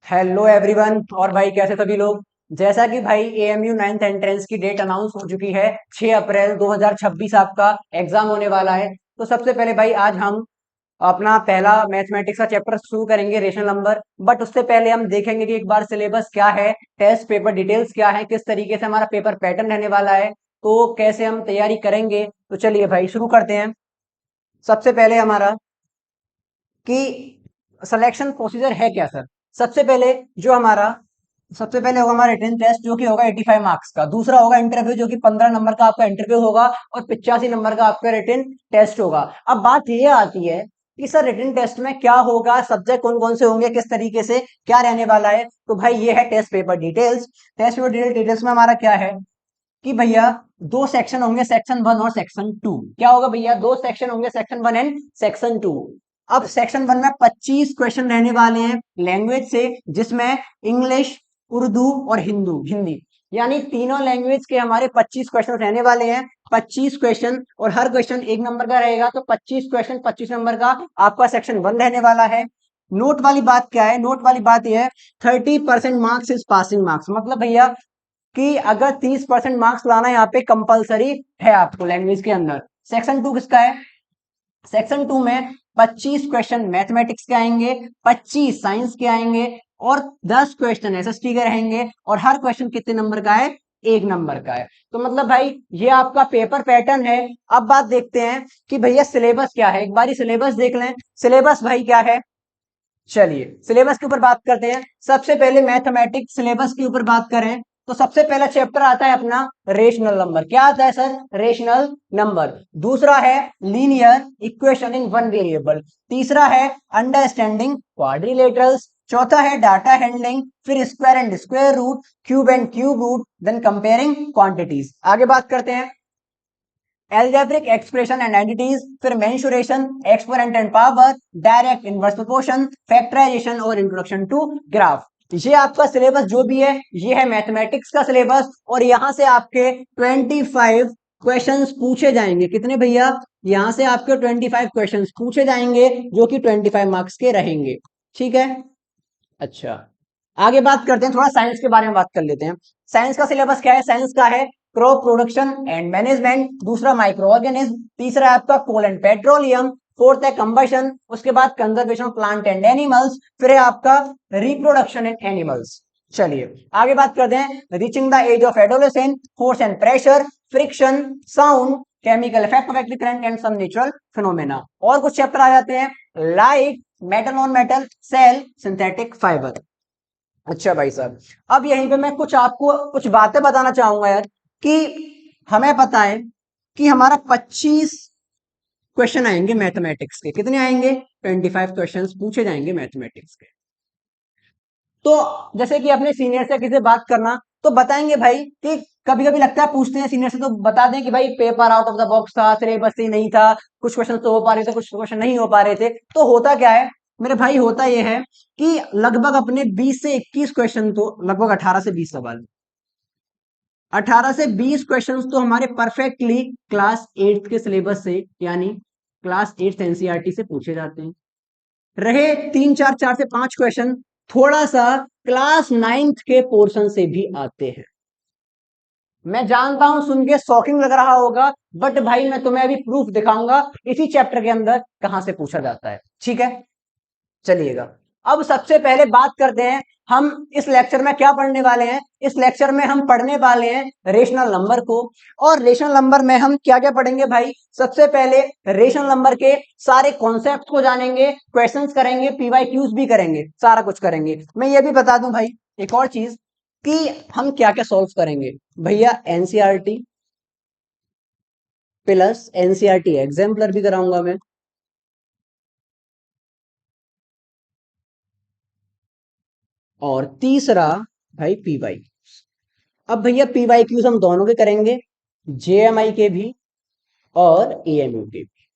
Hello everyone. और भाई कैसे सभी लोग। जैसा कि भाई एएमयू 9th एंट्रेंस की डेट अनाउंस हो चुकी है। 6 अप्रैल 2026 आपका एग्जाम होने वाला है। तो सबसे पहले भाई आज हम अपना पहला मैथमेटिक्स का चैप्टर शुरू करेंगे, रेशनल नंबर। बट उससे पहले हम देखेंगे कि एक बार सिलेबस क्या है, टेस्ट पेपर डिटेल्स क्या है, किस तरीके से हमारा पेपर पैटर्न रहने वाला है, तो कैसे हम तैयारी करेंगे। तो चलिए भाई शुरू करते हैं। सबसे पहले हमारा कि सिलेक्शन प्रोसीजर है क्या सर। सबसे पहले जो हमारा सबसे पहले होगा हमारा रिटन टेस्ट जो कि होगा 85 मार्क्स का। दूसरा होगा इंटरव्यू जो कि 15 नंबर का आपका इंटरव्यू होगा और 85 नंबर का आपका रिटन टेस्ट होगा। अब बात ये आती है कि सर रिटन टेस्ट में क्या होगा, सब्जेक्ट कौन कौन से होंगे, किस तरीके से क्या रहने वाला है। तो भाई ये है test paper details. Test paper details में हमारा क्या है कि भैया दो सेक्शन होंगे, सेक्शन 1 और सेक्शन 2। क्या होगा भैया, दो सेक्शन होंगे, सेक्शन 1 एंड सेक्शन 2। अब सेक्शन 1 में 25 क्वेश्चन रहने वाले हैं लैंग्वेज से, जिसमें इंग्लिश, उर्दू और हिंदी यानी तीनों लैंग्वेज के हमारे 25 क्वेश्चन रहने वाले हैं। 25 क्वेश्चन और हर क्वेश्चन 1 नंबर का रहेगा, तो 25 क्वेश्चन 25 नंबर का आपका सेक्शन 1 रहने वाला है। नोट वाली बात क्या है, नोट वाली बात यह है 30% मार्क्स इज पासिंग मार्क्स। मतलब भैया कि अगर 30% मार्क्स लाना यहाँ पे कंपलसरी है आपको लैंग्वेज के अंदर। सेक्शन 2 किसका है, सेक्शन 2 में 25 क्वेश्चन मैथमेटिक्स के आएंगे, 25 साइंस के आएंगे और 10 क्वेश्चन एसएसटी के रहेंगे। और हर क्वेश्चन कितने नंबर का है, 1 नंबर का है। तो मतलब भाई ये आपका पेपर पैटर्न है। अब बात देखते हैं कि भैया सिलेबस क्या है, एक बारी सिलेबस देख लें। सिलेबस भाई क्या है, चलिए सिलेबस के ऊपर बात करते हैं। सबसे पहले मैथमेटिक्स सिलेबस के ऊपर बात करें तो सबसे पहला चैप्टर आता है अपना रेशनल नंबर। क्या आता है सर, रेशनल नंबर। दूसरा है linear equation in one variable. तीसरा है अंडरस्टैंडिंग क्वाड्रिलेटरल्स। चौथा है डाटा हैंडलिंग, फिर square and square root, cube and cube root, then comparing quantities. आगे बात करते हैं एल्जेब्रिक एक्सप्रेशन एंड एंटिटीज, फिर mensuration, exponent and power, direct inverse proportion, factorisation और इंट्रोडक्शन टू ग्राफ। ये आपका सिलेबस जो भी है ये है मैथमेटिक्स का सिलेबस। और यहां से आपके 25 क्वेश्चंस पूछे जाएंगे। कितने भैया, यहां से आपके 25 क्वेश्चंस पूछे जाएंगे जो कि 25 मार्क्स के रहेंगे। ठीक है, अच्छा आगे बात करते हैं, थोड़ा साइंस के बारे में बात कर लेते हैं। साइंस का सिलेबस क्या है, साइंस का है क्रॉप प्रोडक्शन एंड मैनेजमेंट। दूसरा माइक्रो ऑर्गेनिज्म। तीसरा है आपका कोल एंड पेट्रोलियम। फोर्थ है कंबशन। उसके बाद conservation of plant and animals. फिर है आपका रिप्रोडक्शन इन एनिमल्स। चलिए आगे बात करते हैं reaching the age of adolescent, force and pressure, friction, sound, chemical effect of electric current and some natural phenomena. और कुछ चैप्टर आ जाते हैं light, metal on metal, cell, synthetic fibre. अच्छा भाई साहब, अब यहीं पे मैं कुछ आपको कुछ बातें बताना चाहूंगा यार कि हमें पता है कि हमारा 25 क्वेश्चन आएंगे मैथमेटिक्स के। कितने आएंगे, 25 क्वेश्चंस पूछे जाएंगे मैथमेटिक्स के। तो जैसे कि अपने सीनियर से किसी से बात करना तो बताएंगे भाई कि कभी कभी लगता है पूछते हैं सीनियर से तो बता दें कि भाई paper out of the box था, सिलेबस ही नहीं था, कुछ क्वेश्चन तो हो पा रहे थे, कुछ क्वेश्चन नहीं हो पा रहे थे। तो होता क्या है मेरे भाई, होता यह है कि लगभग अपने 20 से 21 क्वेश्चन, तो लगभग 18 से 20 सवाल, 18 से 20 क्वेश्चन तो हमारे परफेक्टली क्लास 8 के सिलेबस से यानी क्लास 8 एनसीईआरटी से पूछे जाते हैं। रहे 3 4 4 से 5 क्वेश्चन थोड़ा सा क्लास 9th के पोर्शन से भी आते हैं। मैं जानता हूं सुन के शॉकिंग लग रहा होगा, बट भाई मैं तुम्हें अभी प्रूफ दिखाऊंगा इसी चैप्टर के अंदर कहां से पूछा जाता है। ठीक है, चलिएगा। अब सबसे पहले बात करते हैं हम इस लेक्चर में क्या पढ़ने वाले हैं। इस लेक्चर में हम पढ़ने वाले हैं रेशनल नंबर को। और रेशनल नंबर में हम क्या क्या पढ़ेंगे भाई, सबसे पहले रेशनल नंबर के सारे कॉन्सेप्ट को जानेंगे, क्वेश्चंस करेंगे, पीवाईक्यूज भी करेंगे, सारा कुछ करेंगे। मैं ये भी बता दूं भाई एक और चीज कि हम क्या क्या सॉल्व करेंगे। भैया एनसीईआरटी प्लस एनसीईआरटी एग्जाम्पलर भी कराऊंगा मैं। और तीसरा भाई पीवाई। अब भैया पीवाईक्यूज हम दोनों के करेंगे, जेएमआई के भी और एएमयू के भी।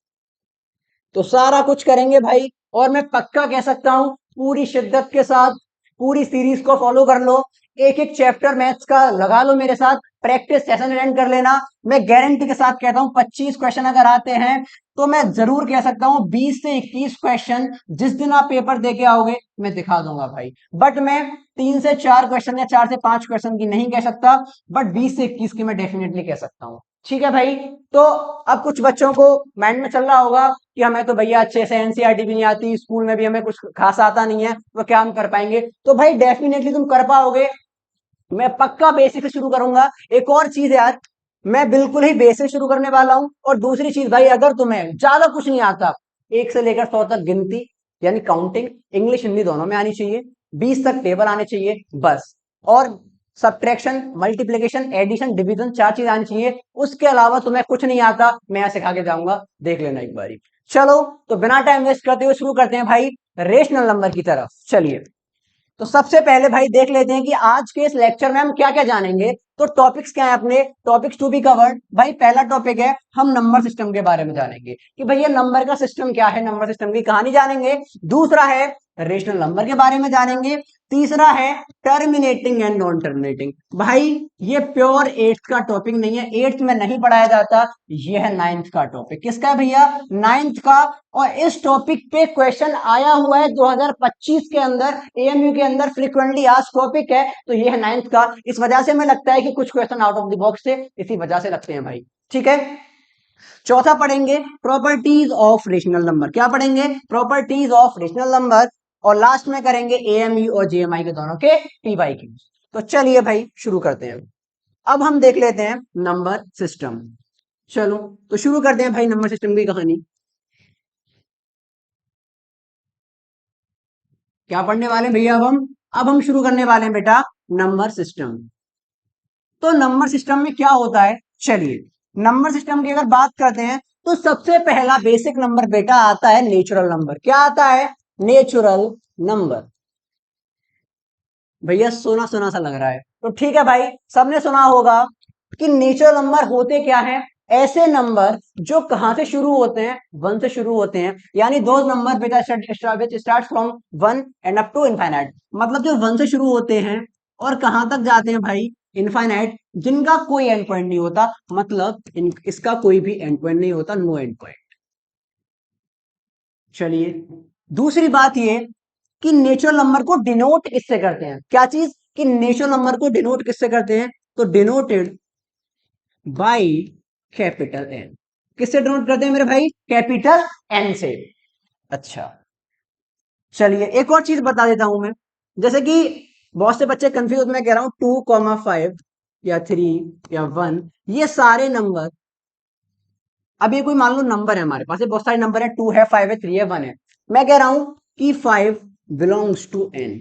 तो सारा कुछ करेंगे भाई। और मैं पक्का कह सकता हूं पूरी शिद्दत के साथ पूरी सीरीज को फॉलो कर लो, एक एक चैप्टर मैथ्स का लगा लो मेरे साथ, प्रैक्टिस सेशन अटेंड कर लेना। मैं गारंटी के साथ कहता हूं 25 क्वेश्चन अगर आते हैं तो मैं जरूर कह सकता हूं 20 से 21 क्वेश्चन जिस दिन आप पेपर दे के आओगे मैं दिखा दूंगा भाई। बट मैं 3 से 4 क्वेश्चन या 4 से 5 क्वेश्चन की नहीं कह सकता, बट 20 से 21 की मैं डेफिनेटली कह सकता हूं। ठीक है भाई। तो अब कुछ बच्चों को माइंड में चल रहा होगा कि हमें तो भैया अच्छे से एनसीईआरटी भी नहीं आती, स्कूल में भी हमें कुछ खास आता नहीं है, तो क्या हम कर पाएंगे? तो भाई डेफिनेटली तुम कर पाओगे। मैं पक्का बेसिक से शुरू करूंगा। एक और चीज यार, मैं बिल्कुल ही बेसिक शुरू करने वाला हूं। और दूसरी चीज भाई, अगर तुम्हें ज्यादा कुछ नहीं आता, 1 से लेकर 100 तक गिनती यानी काउंटिंग, इंग्लिश हिंदी दोनों में आनी चाहिए, 20 तक टेबल आने चाहिए बस। और सब्ट्रैक्शन, मल्टीप्लिकेशन, एडिशन, डिवीजन 4 चीज आनी चाहिए। उसके अलावा तुम्हें कुछ नहीं आता, मैं यहाँ सिखा के जाऊंगा, देख लेना एक बारी। चलो तो बिना टाइम वेस्ट करते हुए शुरू करते हैं भाई रेशनल नंबर की तरफ। चलिए, तो सबसे पहले भाई देख लेते हैं कि आज के इस लेक्चर में हम क्या क्या जानेंगे। तो टॉपिक्स क्या है अपने, टॉपिक्स टू बी कवर्ड। भाई पहला टॉपिक है, हम नंबर सिस्टम के बारे में जानेंगे कि भैया नंबर का सिस्टम क्या है, नंबर सिस्टम की कहानी जानेंगे। दूसरा है रेशनल नंबर के बारे में जानेंगे। तीसरा है टर्मिनेटिंग एंड नॉन टर्मिनेटिंग। भाई ये प्योर एट्थ का टॉपिक नहीं है, एट्थ में नहीं पढ़ाया जाता, ये है नाइन्थ का टॉपिक। किसका है भैया? नाइन्थ का। और इस टॉपिक पे क्वेश्चन आया हुआ है 2025 के अंदर, एएमयू के अंदर फ्रीक्वेंटली आस्क्ड टॉपिक है, तो ये है नाइन्थ का। इस वजह से हमें लगता है कि कुछ question out of the box से इसी वजह से लगते हैं भाई। ठीक है। चौथा पढ़ेंगे प्रॉपर्टीज ऑफ रेशनल नंबर। क्या पढ़ेंगे? Properties of rational number. और लास्ट में करेंगे एएमयू और जेएमआई के दोनों के पीवाई की। तो चलिए भाई शुरू करते हैं। अब हम देख लेते हैं नंबर सिस्टम। चलो तो शुरू करते हैं भाई नंबर सिस्टम की कहानी। क्या पढ़ने वाले हैं भैया? अब हम शुरू करने वाले हैं बेटा नंबर सिस्टम। तो नंबर सिस्टम में क्या होता है, चलिए नंबर सिस्टम की अगर बात करते हैं तो सबसे पहला बेसिक नंबर बेटा आता है नेचुरल नंबर। क्या आता है? Natural number. भैया सोना सोना सा लग रहा है, तो ठीक है भाई, सबने सुना होगा कि नेचुरल नंबर होते क्या है? ऐसे नंबर जो कहां से शुरू होते हैं? 1 से शुरू होते हैं। यानी दो नंबर बेटा start from 1 and up to infinite. मतलब जो 1 से शुरू होते हैं और कहां तक जाते हैं भाई? इनफाइनाइट, जिनका कोई एंड पॉइंट नहीं होता। मतलब इसका कोई भी एंड पॉइंट नहीं होता, नो एंड पॉइंट। चलिए, दूसरी बात ये कि नेचुरल नंबर को डिनोट किससे करते हैं? क्या चीज? कि नेचुरल नंबर को डिनोट किससे करते हैं? तो डिनोटेड बाई कैपिटल एन। किससे डिनोट करते हैं मेरे भाई? कैपिटल एन से। अच्छा, चलिए एक और चीज बता देता हूं मैं। जैसे कि बहुत से बच्चे कंफ्यूज, मैं कह रहा हूं 2,5 या 3 या 1, ये सारे नंबर, अब ये कोई मान लो नंबर है, हमारे पास ये बहुत सारे नंबर है, 2 है, 5 है, 3 है, 1 है। मैं कह रहा हूं कि 5 बिलोंग्स टू एन।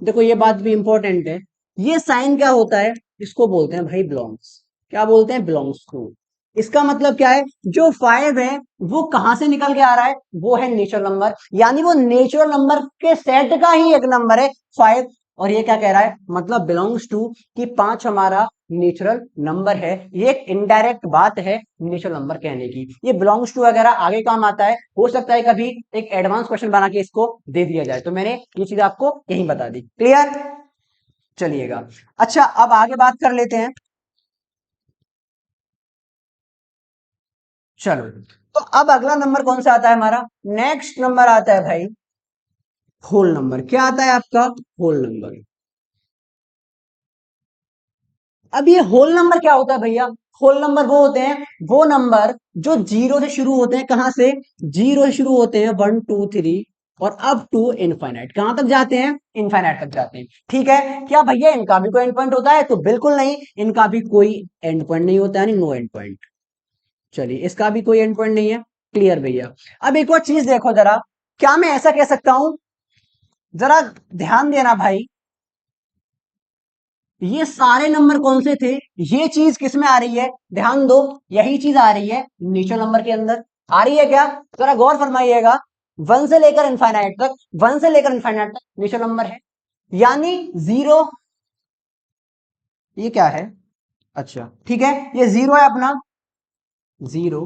देखो ये बात भी इंपॉर्टेंट है, ये साइन क्या होता है? इसको बोलते हैं भाई बिलोंग्स। क्या बोलते हैं? Belongs to. इसका मतलब क्या है? जो 5 है वो कहां से निकल के आ रहा है? वो है नेचुरल नंबर, यानी वो नेचुरल नंबर के सेट का ही एक नंबर है 5। और ये क्या कह रहा है? मतलब बिलोंग्स टू, कि 5 हमारा नेचुरल नंबर है। ये एक इनडायरेक्ट बात है नेचुरल नंबर कहने की। ये बिलोंग्स टू वगैरह आगे काम आता है, हो सकता है कभी एक एडवांस क्वेश्चन बना के इसको दे दिया जाए। तो मैंने ये चीज आपको यही बता दी। क्लियर? चलिएगा, अच्छा अब आगे बात कर लेते हैं। चलो, तो अब अगला नंबर कौन सा आता है हमारा? नेक्स्ट नंबर आता है भाई होल नंबर। क्या आता है आपका? Whole number. अब ये होल नंबर क्या होता है भैया? होल नंबर वो होते हैं, वो नंबर जो जीरो से शुरू होते हैं। कहां से? जीरो से शुरू होते हैं, 1 2 3, और अब टू इनफाइनाइट। कहां तक जाते हैं? इनफाइनाइट तक जाते हैं। ठीक है। क्या भैया इनका भी कोई एंड पॉइंट होता है? तो बिल्कुल नहीं, इनका भी कोई एंड पॉइंट नहीं होता, यानी नो एंड पॉइंट। चलिए, इसका भी कोई एंड पॉइंट नहीं है। क्लियर भैया? अब एक और चीज देखो जरा, क्या मैं ऐसा कह सकता हूं, जरा ध्यान देना भाई, ये सारे नंबर कौन से थे? ये चीज किस में आ रही है? ध्यान दो, यही चीज आ रही है नेचुरल नंबर के अंदर। आ रही है क्या? जरा गौर फरमाइएगा। 1 से लेकर इनफाइनाइट तक, 1 से लेकर इनफाइनाइट तक नेचुरल नंबर है। यानी जीरो, ये क्या है? अच्छा ठीक है, ये जीरो है अपना, जीरो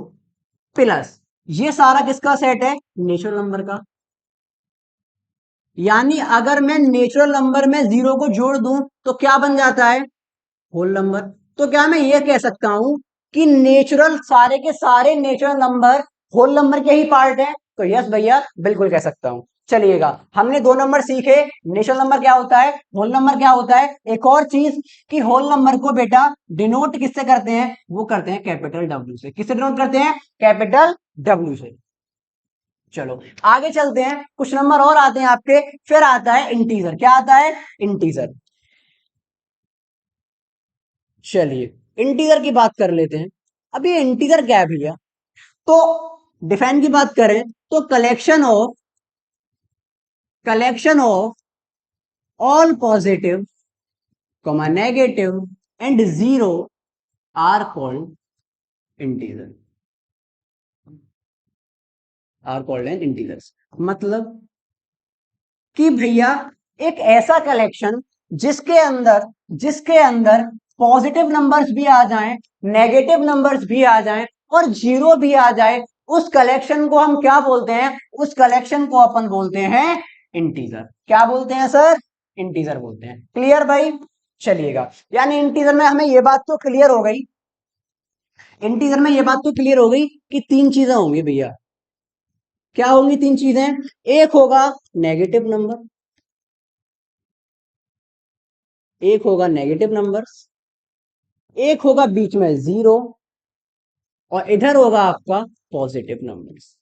प्लस ये सारा किसका सेट है? नेचुरल नंबर का। यानी अगर मैं नेचुरल नंबर में जीरो को जोड़ दूं तो क्या बन जाता है, होल नंबर। तो क्या मैं ये कह सकता हूं कि नेचुरल, सारे के सारे नेचुरल नंबर होल नंबर के ही पार्ट हैं? तो यस भैया, बिल्कुल कह सकता हूं। चलिएगा, हमने दो नंबर सीखे, नेचुरल नंबर क्या होता है, होल नंबर क्या होता है। एक और चीज कि होल नंबर को बेटा डिनोट किससे करते हैं, वो करते हैं कैपिटल डब्ल्यू से। किससे डिनोट करते हैं, कैपिटल डब्ल्यू से। चलो आगे चलते हैं, कुछ नंबर और आते हैं आपके। फिर आता है इंटीजर। क्या आता है, इंटीजर। चलिए इंटीजर की बात कर लेते हैं। अब ये इंटीजर क्या है भैया, तो डिफाइन की बात करें तो collection of all positive comma negative and zero are called integer, are called an integers. मतलब कि भैया एक ऐसा कलेक्शन जिसके अंदर पॉजिटिव नंबर्स भी आ जाएं, नेगेटिव नंबर्स भी आ जाएं और जीरो भी आ जाए, उस कलेक्शन को हम क्या बोलते हैं, उस कलेक्शन को अपन बोलते हैं इंटीजर। क्या बोलते हैं सर, इंटीजर बोलते हैं। क्लियर भाई। चलिएगा, यानी इंटीजर में हमें ये बात तो क्लियर हो गई, इंटीजर में ये बात तो क्लियर हो गई कि तीन चीजें होंगी भैया। क्या होंगी तीन चीजें, एक होगा नेगेटिव नंबर, एक होगा नेगेटिव नंबर्स, एक होगा बीच में जीरो, और इधर होगा आपका पॉजिटिव नंबर्स।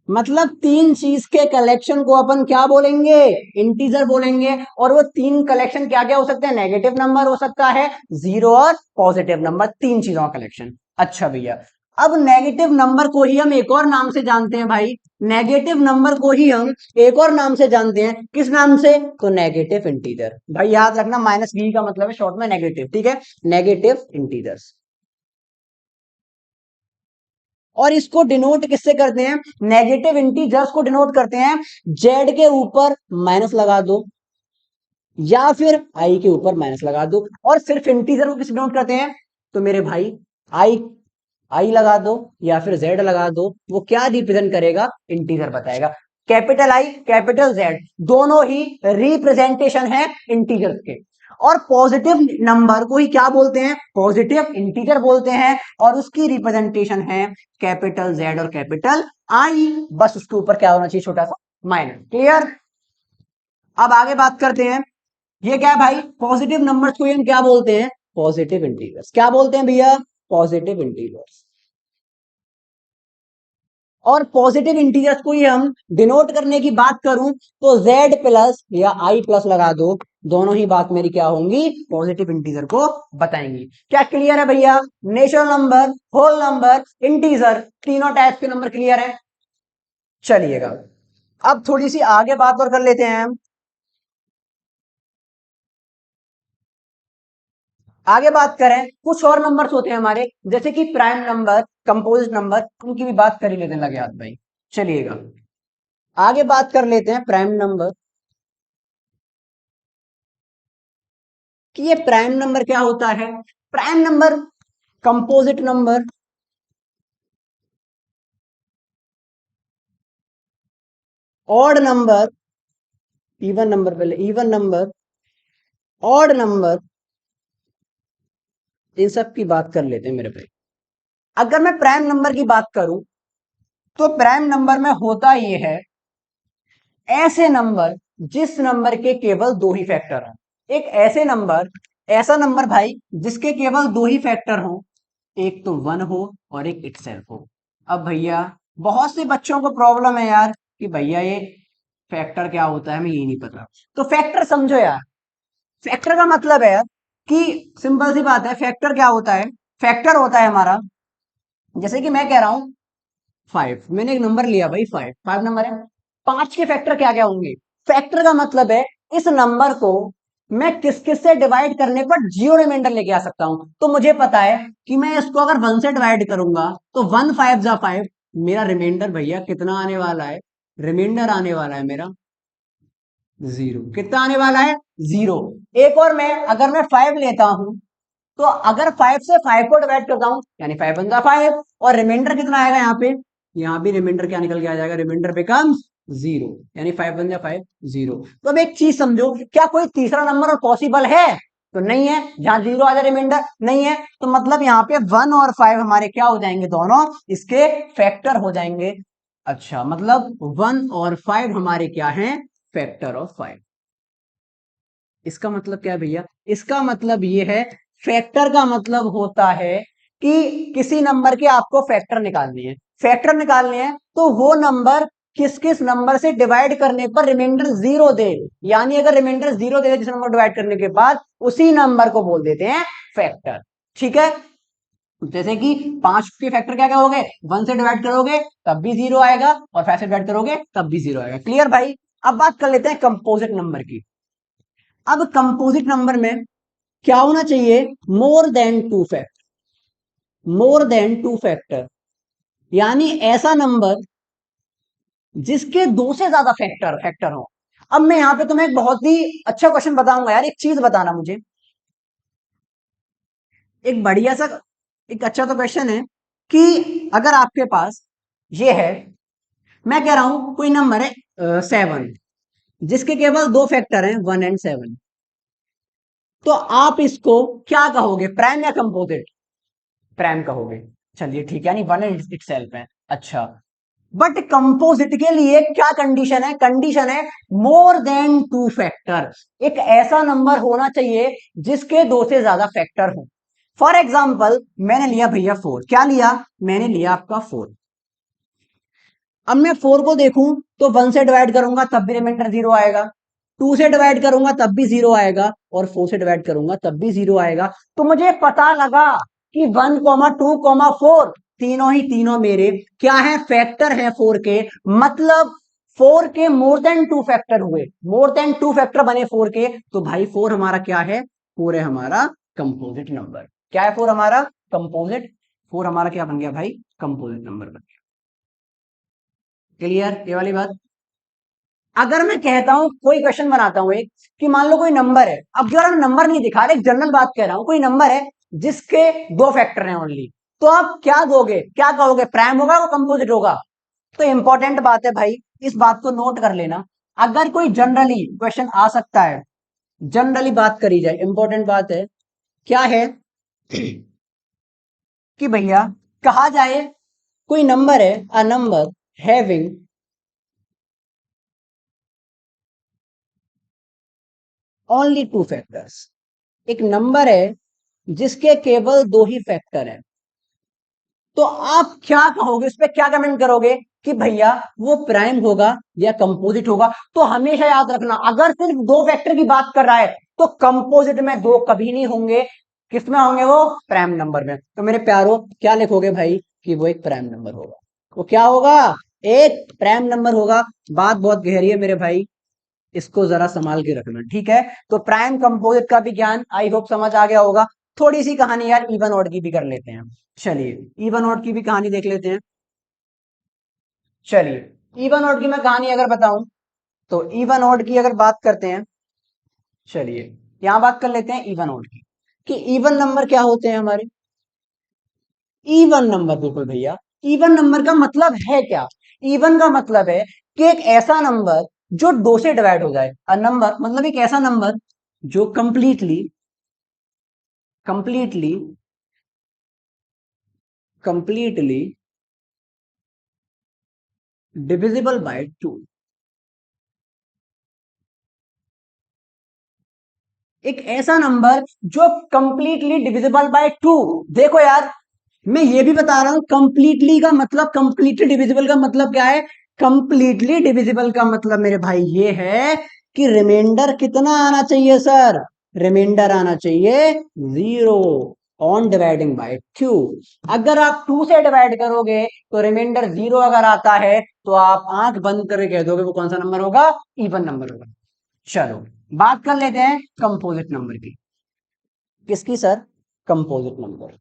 मतलब तीन चीज के कलेक्शन को अपन क्या बोलेंगे, इंटीजर बोलेंगे। और वो तीन कलेक्शन क्या क्या हो सकते हैं, नेगेटिव नंबर हो सकता है, जीरो और पॉजिटिव नंबर, तीन चीजों का कलेक्शन। अच्छा भैया, अब नेगेटिव नंबर को ही हम एक और नाम से जानते हैं भाई, नेगेटिव नंबर को ही हम एक और नाम से जानते हैं। किस नाम से, तो नेगेटिव इंटीजर। भाई याद रखना, माइनस वी का मतलब है शॉर्ट में नेगेटिव, ठीक है, नेगेटिव इंटीजर्स। और इसको डिनोट किससे करते हैं, नेगेटिव इंटीजर्स को डिनोट करते हैं जेड के ऊपर माइनस लगा दो, या फिर आई के ऊपर माइनस लगा दो। और सिर्फ इंटीजर को किस डिनोट करते हैं, तो मेरे भाई आई, आई लगा दो या फिर जेड लगा दो, वो क्या रिप्रेजेंट करेगा, इंटीजर बताएगा। कैपिटल आई कैपिटल जेड दोनों ही रिप्रेजेंटेशन है इंटीजर्स के। और पॉजिटिव नंबर को ही क्या बोलते हैं, पॉजिटिव इंटीजर बोलते हैं, और उसकी रिप्रेजेंटेशन है कैपिटल जेड और कैपिटल आई। बस उसके ऊपर क्या होना चाहिए, छोटा सा माइनस। क्लियर। अब आगे बात करते हैं, ये क्या है भाई, पॉजिटिव नंबर्स को हम क्या बोलते हैं, पॉजिटिव इंटीजर्स। क्या बोलते हैं भैया, पॉजिटिव इंटीजर्स। और पॉजिटिव इंटीजर्स को ही हम डिनोट करने की बात करूं तो z प्लस या i प्लस लगा दो, दोनों ही बात मेरी क्या होंगी, पॉजिटिव इंटीजर को बताएंगी। क्या क्लियर है भैया, natural number, whole number, integer, तीनों टाइप के नंबर क्लियर है। चलिएगा, अब थोड़ी सी आगे बात और कर लेते हैं हम। आगे बात करें, कुछ और नंबर्स होते हैं हमारे, जैसे कि प्राइम नंबर, कंपोजिट नंबर, उनकी भी बात कर ही लेते हैं लगे हाथ भाई। चलिएगा, आगे बात कर लेते हैं प्राइम नंबर, कि ये प्राइम नंबर क्या होता है। Prime number, composite number, odd number, even number, पहले इवन नंबर, ऑड नंबर, इन सब की बात कर लेते हैं मेरे भाई। अगर मैं प्राइम नंबर की बात करूं तो प्राइम नंबर में होता ये है, ऐसे नंबर जिस नंबर के केवल दो ही फैक्टर हैं। एक ऐसे नंबर, ऐसा नंबर भाई जिसके केवल दो ही फैक्टर हो, एक तो वन हो और एक इटसेल्फ हो। अब भैया बहुत से बच्चों को प्रॉब्लम है यार कि भैया ये फैक्टर क्या होता है, हमें ये नहीं पता। तो फैक्टर समझो यार, फैक्टर का मतलब है यार कि सिंपल सी बात है, फैक्टर क्या होता है, फैक्टर होता है हमारा, जैसे कि मैं कह रहा हूं फाइव, मैंने एक नंबर लिया भाई, फाइव, फाइव नंबर है, पांच के फैक्टर क्या क्या होंगे। फैक्टर का मतलब है इस नंबर को मैं किस किस से डिवाइड करने पर जीरो रिमाइंडर लेके आ सकता हूं। तो मुझे पता है कि मैं इसको अगर वन से डिवाइड करूंगा तो वन फाइव जा फाइव, मेरा रिमाइंडर भैया कितना आने वाला है, रिमाइंडर आने वाला है मेरा जीरो। कितना आने वाला है, जीरो। एक और मैं, अगर मैं फाइव लेता हूं तो अगर फाइव से फाइव को डिवाइड करता हूं यानी फाइव वन जा फाइव, और रिमाइंडर कितना आएगा यहाँ पे, यहाँ भी रिमाइंडर क्या निकल के आ जाएगा, रिमाइंडर बिकम्स जीरो, यानी 5 1 5 जीरो। तो अब एक चीज समझो, क्या कोई तीसरा नंबर और पॉसिबल है? तो नहीं है, जहां जीरो आ जाए रिमाइंडर नहीं है, तो मतलब यहाँ पे 1 और 5 हमारे क्या हो जाएंगे, दोनों इसके फैक्टर हो जाएंगे। अच्छा, मतलब 1 और 5 हमारे क्या हैं, फैक्टर ऑफ 5। इसका मतलब क्या है भैया, इसका मतलब ये है, फैक्टर का मतलब होता है कि किसी नंबर के आपको फैक्टर निकालने हैं। फैक्टर निकालने हैं तो वो नंबर किस किस नंबर से डिवाइड करने पर रिमाइंडर जीरो दे, यानी अगर रिमाइंडर जीरो दे जिस नंबर डिवाइड करने के बाद, उसी नंबर को बोल देते हैं फैक्टर। ठीक है, जैसे कि 5 के फैक्टर क्या क्या हो गए, 1 से डिवाइड करोगे तब भी जीरो आएगा, और 5 से डिवाइड करोगे तब भी जीरो आएगा। क्लियर भाई? अब बात कर लेते हैं कंपोजिट नंबर की। अब कंपोजिट नंबर में क्या होना चाहिए, more than two factor. More than two factor यानी ऐसा नंबर जिसके दो से ज्यादा फैक्टर फैक्टर हो। अब मैं यहां पे तुम्हें एक बहुत ही अच्छा क्वेश्चन बताऊंगा यार, एक चीज बताना मुझे, एक बढ़िया सा, एक अच्छा तो क्वेश्चन है कि अगर आपके पास ये है, मैं कह रहा हूं कोई नंबर है 7, जिसके केवल दो फैक्टर हैं 1 और 7, तो आप इसको क्या कहोगे, प्राइम या कंपोजिट? प्राइम कहोगे। चलिए ठीक है, यानी वन इट सेल्फ है। अच्छा, बट कंपोजिट के लिए क्या कंडीशन है, कंडीशन है मोर देन टू फैक्टर। एक ऐसा नंबर होना चाहिए जिसके दो से ज्यादा फैक्टर हो। फॉर एग्जाम्पल मैंने लिया भैया 4, क्या लिया, मैंने लिया आपका 4। अब मैं 4 को देखूं तो 1 से डिवाइड करूंगा तब भी रिमाइंडर जीरो आएगा, 2 से डिवाइड करूंगा तब भी जीरो आएगा, और 4 से डिवाइड करूंगा तब भी जीरो आएगा। तो मुझे पता लगा कि 1 2 4 तीनों ही तीनों मेरे क्या है, फैक्टर है 4 के। मतलब 4 के मोर देन टू फैक्टर हुए, मोर देन टू फैक्टर बने 4 के। तो भाई 4 हमारा क्या है, 4 है हमारा कंपोजिट नंबर। क्या है 4 हमारा, कंपोजिट। 4 हमारा क्या बन गया भाई, कंपोजिट नंबर बन गया। क्लियर ये वाली बात? अगर मैं कहता हूं, कोई क्वेश्चन बनाता हूं एक, कि मान लो कोई नंबर है, अब जो नंबर नहीं दिखा रहा, एक जनरल बात कह रहा हूं, कोई नंबर है जिसके दो फैक्टर हैं ओनली, तो आप क्या दोगे, क्या कहोगे, प्राइम होगा वो कंपोजिट होगा? तो इंपॉर्टेंट बात है भाई, इस बात को नोट कर लेना। अगर कोई जनरली क्वेश्चन आ सकता है, जनरली बात करी जाए, इंपॉर्टेंट बात है, क्या है कि भैया कहा जाए कोई नंबर है, a number having only two factors. एक नंबर है जिसके केवल दो ही फैक्टर हैं, तो आप क्या कहोगे, इस पे क्या कमेंट करोगे कि भैया वो प्राइम होगा या कंपोजिट होगा? तो हमेशा याद रखना, अगर सिर्फ दो फैक्टर की बात कर रहा है तो कंपोजिट में दो कभी नहीं होंगे, किसमें होंगे, वो प्राइम नंबर में। तो मेरे प्यारो क्या लिखोगे भाई, कि वो एक प्राइम नंबर होगा। वो क्या होगा, एक प्राइम नंबर होगा। बात बहुत गहरी है मेरे भाई, इसको जरा संभाल के रखना, ठीक है? तो प्राइम कंपोजिट का भी ज्ञान आई होप समझ आ गया होगा। थोड़ी सी कहानी यार इवन ऑड की भी कर लेते हैं। चलिए इवन ऑड की भी कहानी देख लेते हैं। चलिए इवन ऑड की मैं कहानी अगर बताऊं, तो इवन ऑड की अगर बात करते हैं, चलिए यहां बात कर लेते हैं इवन ऑड की, कि इवन नंबर क्या होते हैं हमारे। इवन नंबर, बिल्कुल भैया, इवन नंबर का मतलब है क्या? इवन का मतलब है कि एक ऐसा नंबर जो दो से डिवाइड हो जाए। अ नंबर मतलब एक ऐसा नंबर जो completely completely completely divisible by two. एक ऐसा नंबर जो कंप्लीटली डिविजिबल बाय टू। देखो यार, मैं ये भी बता रहा हूं, कंप्लीटली का मतलब, कंप्लीटली डिविजिबल का मतलब क्या है, कंप्लीटली डिविजिबल का मतलब मेरे भाई ये है कि रिमाइंडर कितना आना चाहिए सर, रिमाइंडर आना चाहिए zero on dividing by two. अगर आप टू से डिवाइड करोगे तो रिमाइंडर जीरो अगर आता है तो आप आंख बंद करके कह दोगे वो कौन सा नंबर होगा, इवन नंबर होगा। चलो बात कर लेते हैं कंपोजिट नंबर की। किसकी सर, कंपोजिट नंबर।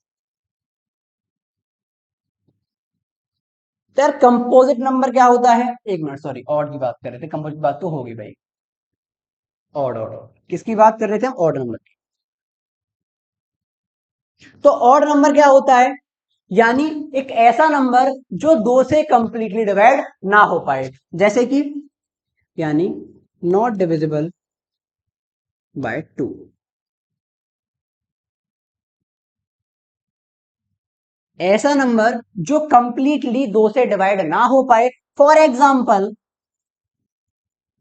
तो यार कंपोजिट नंबर क्या होता है, एक मिनट, सॉरी, ऑड की बात कर रहे थे, कंपोजिट बात तो होगी भाई। ऑड ऑड ऑड किसकी बात कर रहे थे हम, ऑड नंबर की। तो ऑड नंबर क्या होता है, यानी एक ऐसा नंबर जो 2 से कंप्लीटली डिवाइड ना हो पाए, जैसे कि यानी नॉट डिविजिबल बाय 2। ऐसा नंबर जो कंप्लीटली 2 से डिवाइड ना हो पाए। For example,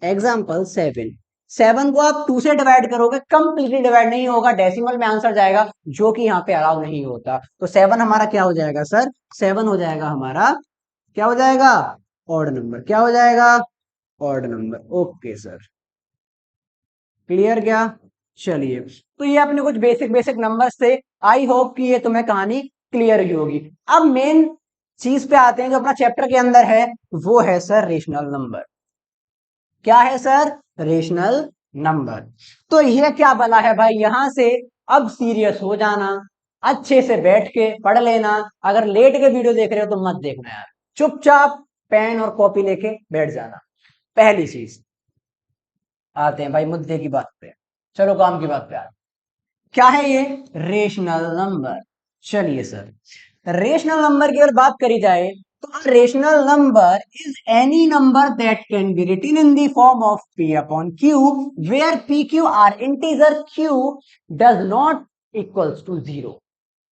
example 7। 7 को आप 2 से डिवाइड करोगे, कंप्लीटली डिवाइड नहीं होगा, डेसिमल में आंसर जाएगा, जो कि यहाँ पे अलाउ नहीं होता। तो 7 हमारा क्या हो जाएगा सर? 7 हो जाएगा हमारा, क्या हो जाएगा? Odd number. क्या हो जाएगा? Odd number. Okay sir, clear क्या? चलिए, तो ये अपने कुछ बेसिक बेसिक नंबर से, आई होप कि ये तुम्हें कहानी क्लियर ही होगी। अब मेन चीज पे आते हैं जो अपना चैप्टर के अंदर है, वो है सर रेशनल नंबर। क्या है सर? Rational number. तो यह क्या बना है भाई, यहां से अब सीरियस हो जाना, अच्छे से बैठ के पढ़ लेना। अगर लेट के वीडियो देख रहे हो तो मत देखना यार, चुपचाप पेन और कॉपी लेके बैठ जाना। पहली चीज, आते हैं भाई मुद्दे की बात पे, चलो काम की बात पे आते हैं। क्या है ये? Rational number. चलिए सर, रेशनल नंबर की अगर बात करी जाए तो rational number is any number that can be written in the form of p upon q where p q are integer, q does not equals to zero.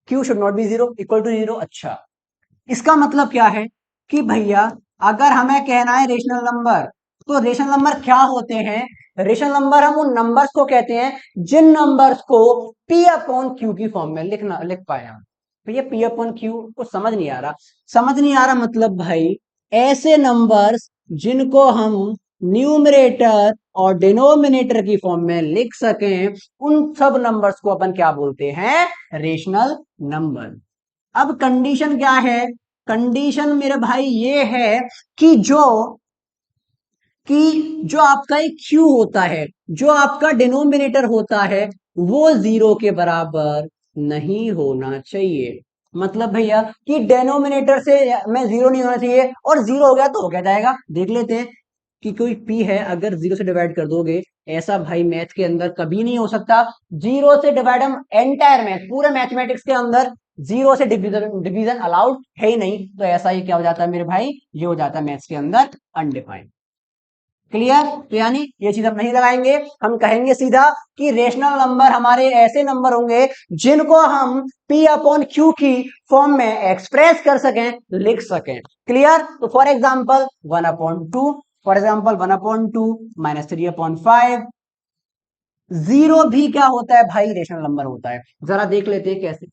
q should not be zero, equal to zero. अच्छा, इसका मतलब क्या है कि भैया अगर हमें कहना है रेशनल नंबर, तो रेशनल नंबर क्या होते हैं? रेशनल नंबर हम उन नंबर्स को कहते हैं जिन नंबर्स को p अपॉन क्यू की फॉर्म में लिख पाए हम। भैया p अपॉन क्यू को समझ नहीं आ रहा? समझ नहीं आ रहा मतलब भाई ऐसे नंबर्स जिनको हम न्यूमरेटर और डिनोमिनेटर की फॉर्म में लिख सकें, उन सब नंबर्स को अपन क्या बोलते हैं? Rational number. अब कंडीशन क्या है? कंडीशन मेरे भाई ये है कि जो आपका एक क्यू होता है, जो आपका डिनोमिनेटर होता है, वो जीरो के बराबर नहीं होना चाहिए। मतलब भैया कि डिनोमिनेटर से में जीरो नहीं होना चाहिए, और जीरो हो गया तो हो क्या जाएगा, देख लेते हैं। कि कोई पी है, अगर जीरो से डिवाइड कर दोगे, ऐसा भाई मैथ के अंदर कभी नहीं हो सकता। जीरो से डिवाइड, हम एंटायर मैथ, पूरे मैथमेटिक्स के अंदर जीरो से डिवीजन डिवीजन अलाउड है ही नहीं। तो ऐसा ही क्या हो जाता है मेरे भाई, ये हो जाता है मैथ्स के अंदर अनडिफाइंड। क्लियर? तो यानी ये चीज हम नहीं लगाएंगे, हम कहेंगे सीधा कि रेशनल नंबर हमारे ऐसे नंबर होंगे जिनको हम p अपॉन क्यू की फॉर्म में एक्सप्रेस कर सकें, लिख सकें। क्लियर? तो for example 1/2, for example 1/2 -3/5। Zero भी क्या होता है भाई? रेशनल नंबर होता है। जरा देख लेते हैं कैसे।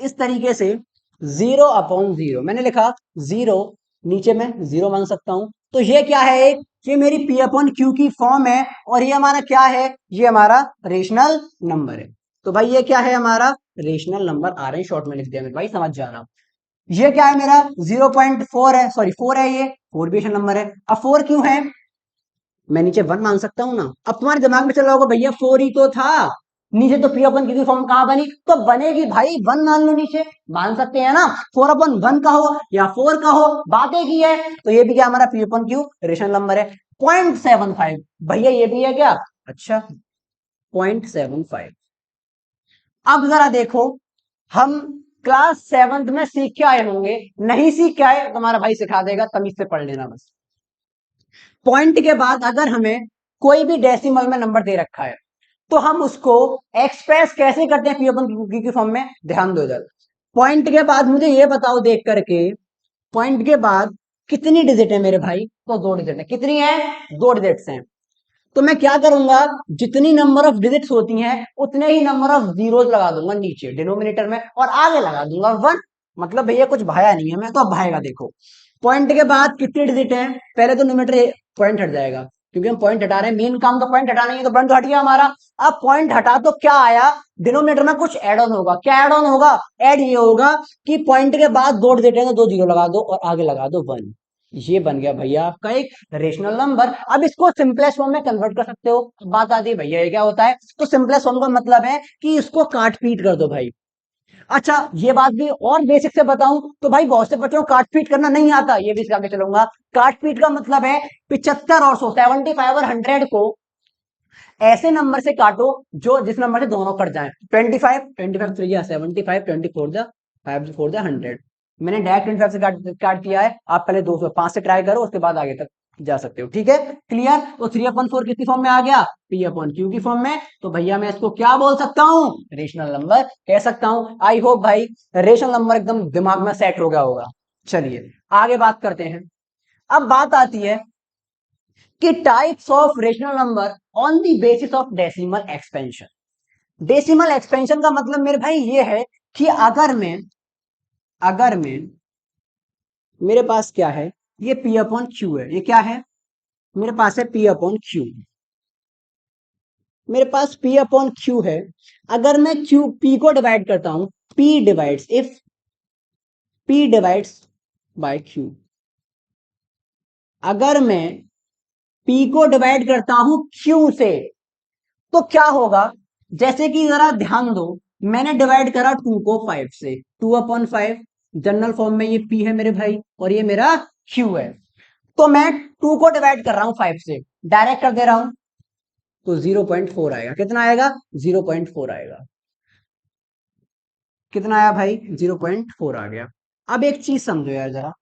इस तरीके से 0/0 मैंने लिखा, जीरो, नीचे में जीरो मान सकता हूं। तो ये क्या है? एक, ये मेरी p अपॉन क्यू की फॉर्म है, और ये हमारा क्या है? ये हमारा रेशनल नंबर है। तो भाई ये क्या है? हमारा रेशनल नंबर आ रहे हैं, शॉर्ट में लिख दिया मेरे भाई, समझ जाना। ये क्या है मेरा? 0.4 है, सॉरी 4 है, ये 4 भी रेशनल नंबर है। अब 4 क्यों है? मैं नीचे 1 मान सकता हूं ना। अब तुम्हारे दिमाग में चल रहा होगा भैया 4 ही तो था, नीचे तो p अपन की फॉर्म कहां बनी? तो बनेगी भाई 1 मान लो, नीचे मान सकते हैं ना। 4/1 का हो या 4 का हो, बात एक ही है। तो ये भी क्या हमारा p upon Q rational number है। 0.75 भैया ये भी है क्या? अच्छा, 0.75। अब जरा देखो, हम क्लास 7th में सीख के आए होंगे, नहीं सीख के आए तुम्हारा भाई सिखा देगा, तमीज से पढ़ लेना बस। पॉइंट के बाद अगर हमें कोई भी डेसिमल में नंबर दे रखा है, तो हम उसको एक्सप्रेस कैसे करते हैं p अपन क्यू की फॉर्म में? ध्यान दो इधर। पॉइंट के बाद मुझे ये बताओ देख करके, पॉइंट के बाद कितनी डिजिट है मेरे भाई? तो 2 डिजिट है। कितनी है? 2 डिजिट्स हैं। तो मैं क्या करूंगा, जितनी नंबर ऑफ डिजिट्स होती हैं उतने ही नंबर ऑफ जीरोस लगा दूंगा नीचे डिनोमिनेटर में, और आगे लगा दूंगा 1। मतलब भैया कुछ भाया नहीं है मैं, तो अब भाएगा देखो। पॉइंट के बाद कितनी डिजिट है? पहले तो न्यूमरेटर पॉइंट हट जाएगा, क्योंकि हम पॉइंट हटा रहे हैं, मेन काम तो पॉइंट हटाना ही है, तो पॉइंट तो हट गया हमारा। अब पॉइंट हटा तो क्या आया? डिनोमिनेटर में कुछ एड ऑन होगा। क्या एड ऑन होगा? ऐड ये होगा कि पॉइंट के बाद 2 डिजिट है तो 2 जीरो लगा दो, और आगे लगा दो 1। ये बन गया भैया आपका एक रेशनल नंबर। अब इसको सिंपलेस्ट फॉर्म में कन्वर्ट कर सकते हो। बात आती है भैया ये क्या होता है? तो सिंपलेस्ट फॉर्म का मतलब है कि इसको काट पीट कर दो भाई। अच्छा, ये बात भी और बेसिक से बताऊं तो भाई बहुत से बच्चों को काट पीट करना नहीं आता, ये भी सिखा के चलूंगा। काट पीट का मतलब है 75 और 100, 75 और 100 को ऐसे नंबर से काटो जो जिस नंबर से दोनों कट जाए। 25, 25 3 जा 75, 24 जा 5 4 100। मैंने डायरेक्ट 25 से काट दिया है, आप पहले 205 से ट्राई करो, उसके बाद आगे तक जा सकते हो। ठीक है, क्लियर। तो 3/4 किसकी फॉर्म में आ गया? P/Q की फॉर्म में। तो भैया मैं इसको क्या बोल सकता हूं? रेशनल नंबर कह सकता हूं। आई होप भाई रेशनल नंबर एकदम दिमाग में सेट हो गया होगा। चलिए आगे बात करते हैं। अब बात आती है कि types of rational number on the basis of decimal expansion. Decimal expansion का मतलब मेरे भाई ये है कि अगर मैं मेरे पास क्या है, ये P/Q है। ये क्या है? मेरे पास है P/Q। मेरे पास P/Q है। अगर मैं P को डिवाइड करता हूं, if P divides bye Q, अगर मैं P को डिवाइड करता हूं Q से, तो क्या होगा? जैसे कि जरा ध्यान दो, मैंने डिवाइड करा 2 को 5 से, 2/5। जनरल फॉर्म में ये P है मेरे भाई, और ये मेरा Q है। तो मैं 2 को डिवाइड कर रहा हूं 5 से, डायरेक्ट कर दे रहा हूं, तो 0.4 आएगा। कितना आएगा? 0.4 आएगा। कितना आया भाई? 0.4 आ गया। अब एक चीज समझो यार जरा,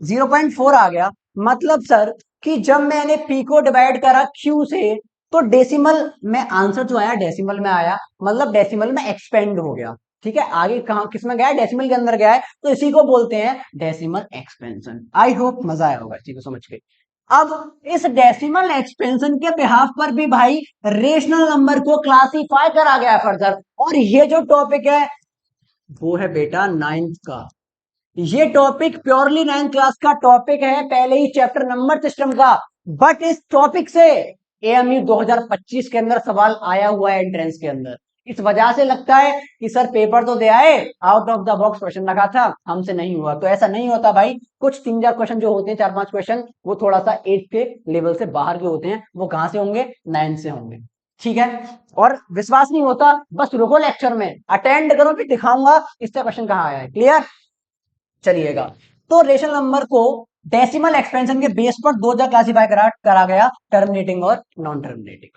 0.4 आ गया मतलब सर कि जब मैंने P को डिवाइड करा Q से, तो डेसिमल में आंसर जो आया डेसिमल में आया, मतलब डेसिमल में एक्सपेंड हो गया। ठीक है, आगे कहां किस में गया? डेसिमल के अंदर गया है, तो इसी को बोलते हैं डेसिमल एक्सपेंशन। आई होप मजा आया होगा चीज को समझ के। अब इस डेसिमल एक्सपेंशन के बिहाफ पर भी भाई रेशनल नंबर को क्लासिफाई करा गया फर्दर, और ये जो टॉपिक है वो है बेटा 9th का। ये टॉपिक प्योरली 9th क्लास का टॉपिक है, पहले ही चैप्टर नंबर सिस्टम का। बट इस टॉपिक से एएमयू 2025 के अंदर सवाल आया हुआ है एंट्रेंस के अंदर। इस वजह से लगता है कि सर पेपर तो दे आए, out of the box question लगा था, हमसे नहीं हुआ। तो ऐसा नहीं होता भाई। कुछ 3-4 क्वेश्चन जो होते हैं, 4-5 क्वेश्चन, वो थोड़ा सा 8 के लेवल से बाहर के होते हैं। वो कहां से होंगे? 9 से होंगे। ठीक है, और विश्वास नहीं होता बस रुको, लेक्चर में अटेंड करो, फिर दिखाऊंगा इसका क्वेश्चन कहां आया है। क्लियर? चलिएगा। तो रेशनल नंबर को डेसिमल एक्सपेंशन के बेस पर दो जगह क्लासिफाई करा गया, टर्मिनेटिंग और नॉन टर्मिनेटिंग।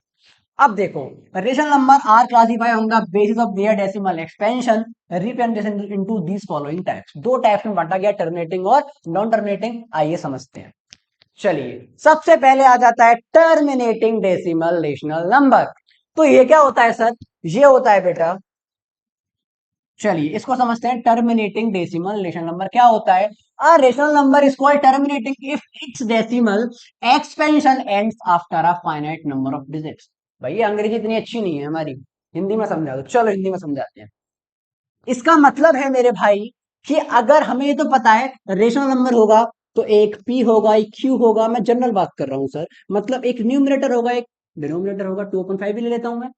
अब देखो, rational number are classify on the basis of their decimal expansion, representation into these following types. दो टाइप्स में बांटा गया, टर्मिनेटिंग और नॉन टर्मिनेटिंग। आइए समझते हैं। चलिए, सबसे पहले आ जाता है टर्मिनेटिंग डेसिमल रेशनल नंबर। तो ये क्या होता है सर? ये होता है बेटा, चलिए इसको समझते हैं। टर्मिनेटिंग डेसिमल रेशनल नंबर क्या होता है? A rational number is called terminating if it's decimal expansion ends after a finite number of digits. भैया अंग्रेजी इतनी अच्छी नहीं है हमारी, हिंदी में समझा दो। चलो हिंदी में समझाते हैं। इसका मतलब है मेरे भाई कि अगर हमें ये तो पता है रेशनल नंबर होगा तो एक P होगा, एक Q होगा। मैं जनरल बात कर रहा हूं सर, मतलब एक न्यूमरेटर होगा, एक डिनोमिनेटर होगा। 2/5 भी ले लेता हूं मैं।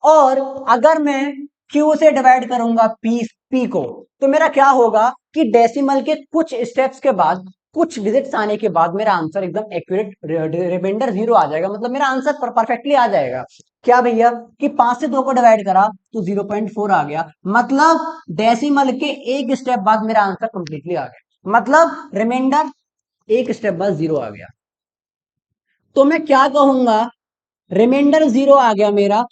और अगर मैं Q से डिवाइड करूंगा P को, तो मेरा क्या होगा कि डेसिमल के कुछ स्टेप्स के बाद, कुछ डिजिट्स आने के बाद मेरा आंसर एकदम एक्यूरेट, रिमाइंडर 0 आ जाएगा। मतलब मेरा आंसर परफेक्टली आ जाएगा। क्या भैया कि 5 से 2 को डिवाइड करा तो 0.4 आ गया, मतलब डेसिमल के एक स्टेप बाद मेरा आंसर कंप्लीटली आ गया, मतलब रिमाइंडर एक स्टेप बाद 0 आ गया। तो मैं क्या कहूंगा? रिमाइंडर 0 आ गया मेरा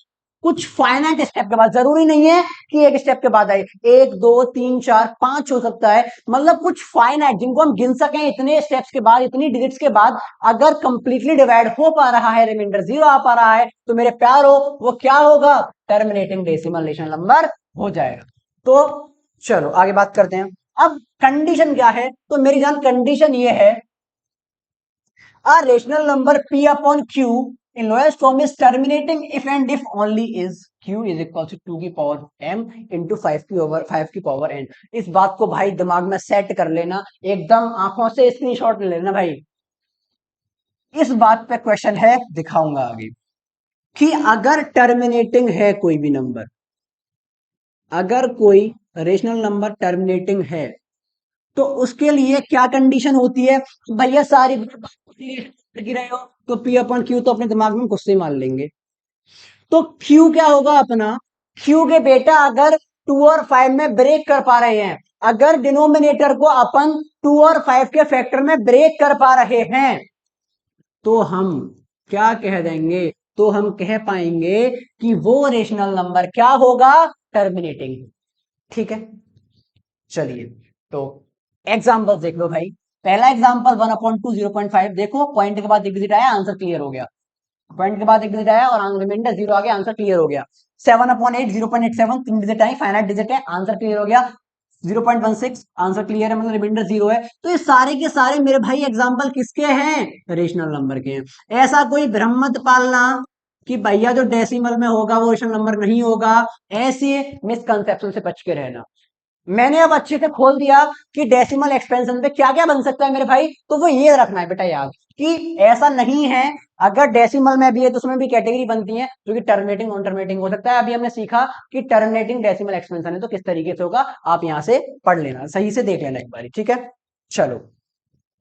कुछ फाइनाइट स्टेप के बाद। जरूरी नहीं है कि एक स्टेप के बाद आए, 1 2 3 4 5 हो सकता है। मतलब कुछ फाइनाइट जिनको हम गिन सकें, इतने स्टेप्स के बाद, इतनी डिजिट्स के बाद अगर कंप्लीटली डिवाइड हो पा रहा है, रिमाइंडर 0 आ पा रहा है, तो मेरे प्यारो वो क्या होगा? टर्मिनेटिंग डेसिमल रेशनल नंबर हो जाएगा। तो चलो आगे बात करते हैं। अब कंडीशन क्या है? तो मेरी जान कंडीशन ये है, a rational number P upon Q in lowest form is terminating if and if only is Q is equal to 2 की पावर m into 5 की पावर n। इस बात को भाई दिमाग में सेट कर लेना, एकदम आंखों से स्क्रीनशॉट ले लेना भाई। इस बात पे क्वेश्चन है, दिखाऊंगा आगे, कि अगर टर्मिनेटिंग है कोई भी नंबर, अगर कोई रेशनल नंबर टर्मिनेटिंग है, तो उसके लिए क्या कंडीशन होती है? भैया सारी लगी रहे हो तो P/Q तो अपने दिमाग में गुस्से मान लेंगे। तो Q क्या होगा अपना? Q के बेटा अगर 2 और 5 में ब्रेक कर पा रहे हैं, अगर डिनोमिनेटर को अपन 2 और 5 के फैक्टर में ब्रेक कर पा रहे हैं, तो हम क्या कह देंगे? तो हम कह पाएंगे कि वो रेशनल नंबर क्या होगा? टर्मिनेटिंग। ठीक है, चलिए, तो एग्जाम्पल देख लो भाई। पहला एग्जाम्पल 1/2 0.5, देखो पॉइंट के बाद एक डिजिट आया, आंसर क्लियर हो गया। पॉइंट के बाद एक डिजिट आया और रिमाइंडर 0 आ गया, आंसर क्लियर हो गया। 7/8 0.87, 3 डिजिट आई, फाइनाइट डिजिट है, आंसर क्लियर हो गया। 0.16 आंसर क्लियर है, मतलब रिमाइंडर 0 है। तो ये सारे के सारे मेरे भाई एग्जाम्पल किसके हैं? रेशनल नंबर के हैं। ऐसा कोई भ्रम मत पालना कि भैया जो डेसिमल में होगा वो रेशनल नंबर नहीं होगा। ऐसे मिसकंसेप्शन से बच के रहना। मैंने अब अच्छे से खोल दिया कि डेसिमल एक्सपेंशन पे क्या क्या बन सकता है मेरे भाई, तो वो ये रखना है बेटा याद कि ऐसा नहीं है। अगर डेसिमल में भी है तो उसमें भी कैटेगरी बनती है, जो कि टर्मिनेटिंग नॉन टर्मिनेटिंग हो सकता है। अभी हमने सीखा कि टर्मिनेटिंग डेसिमल एक्सपेंशन है तो किस तरीके से होगा, आप यहां से पढ़ लेना, सही से देख लेना एक बार, ठीक है। चलो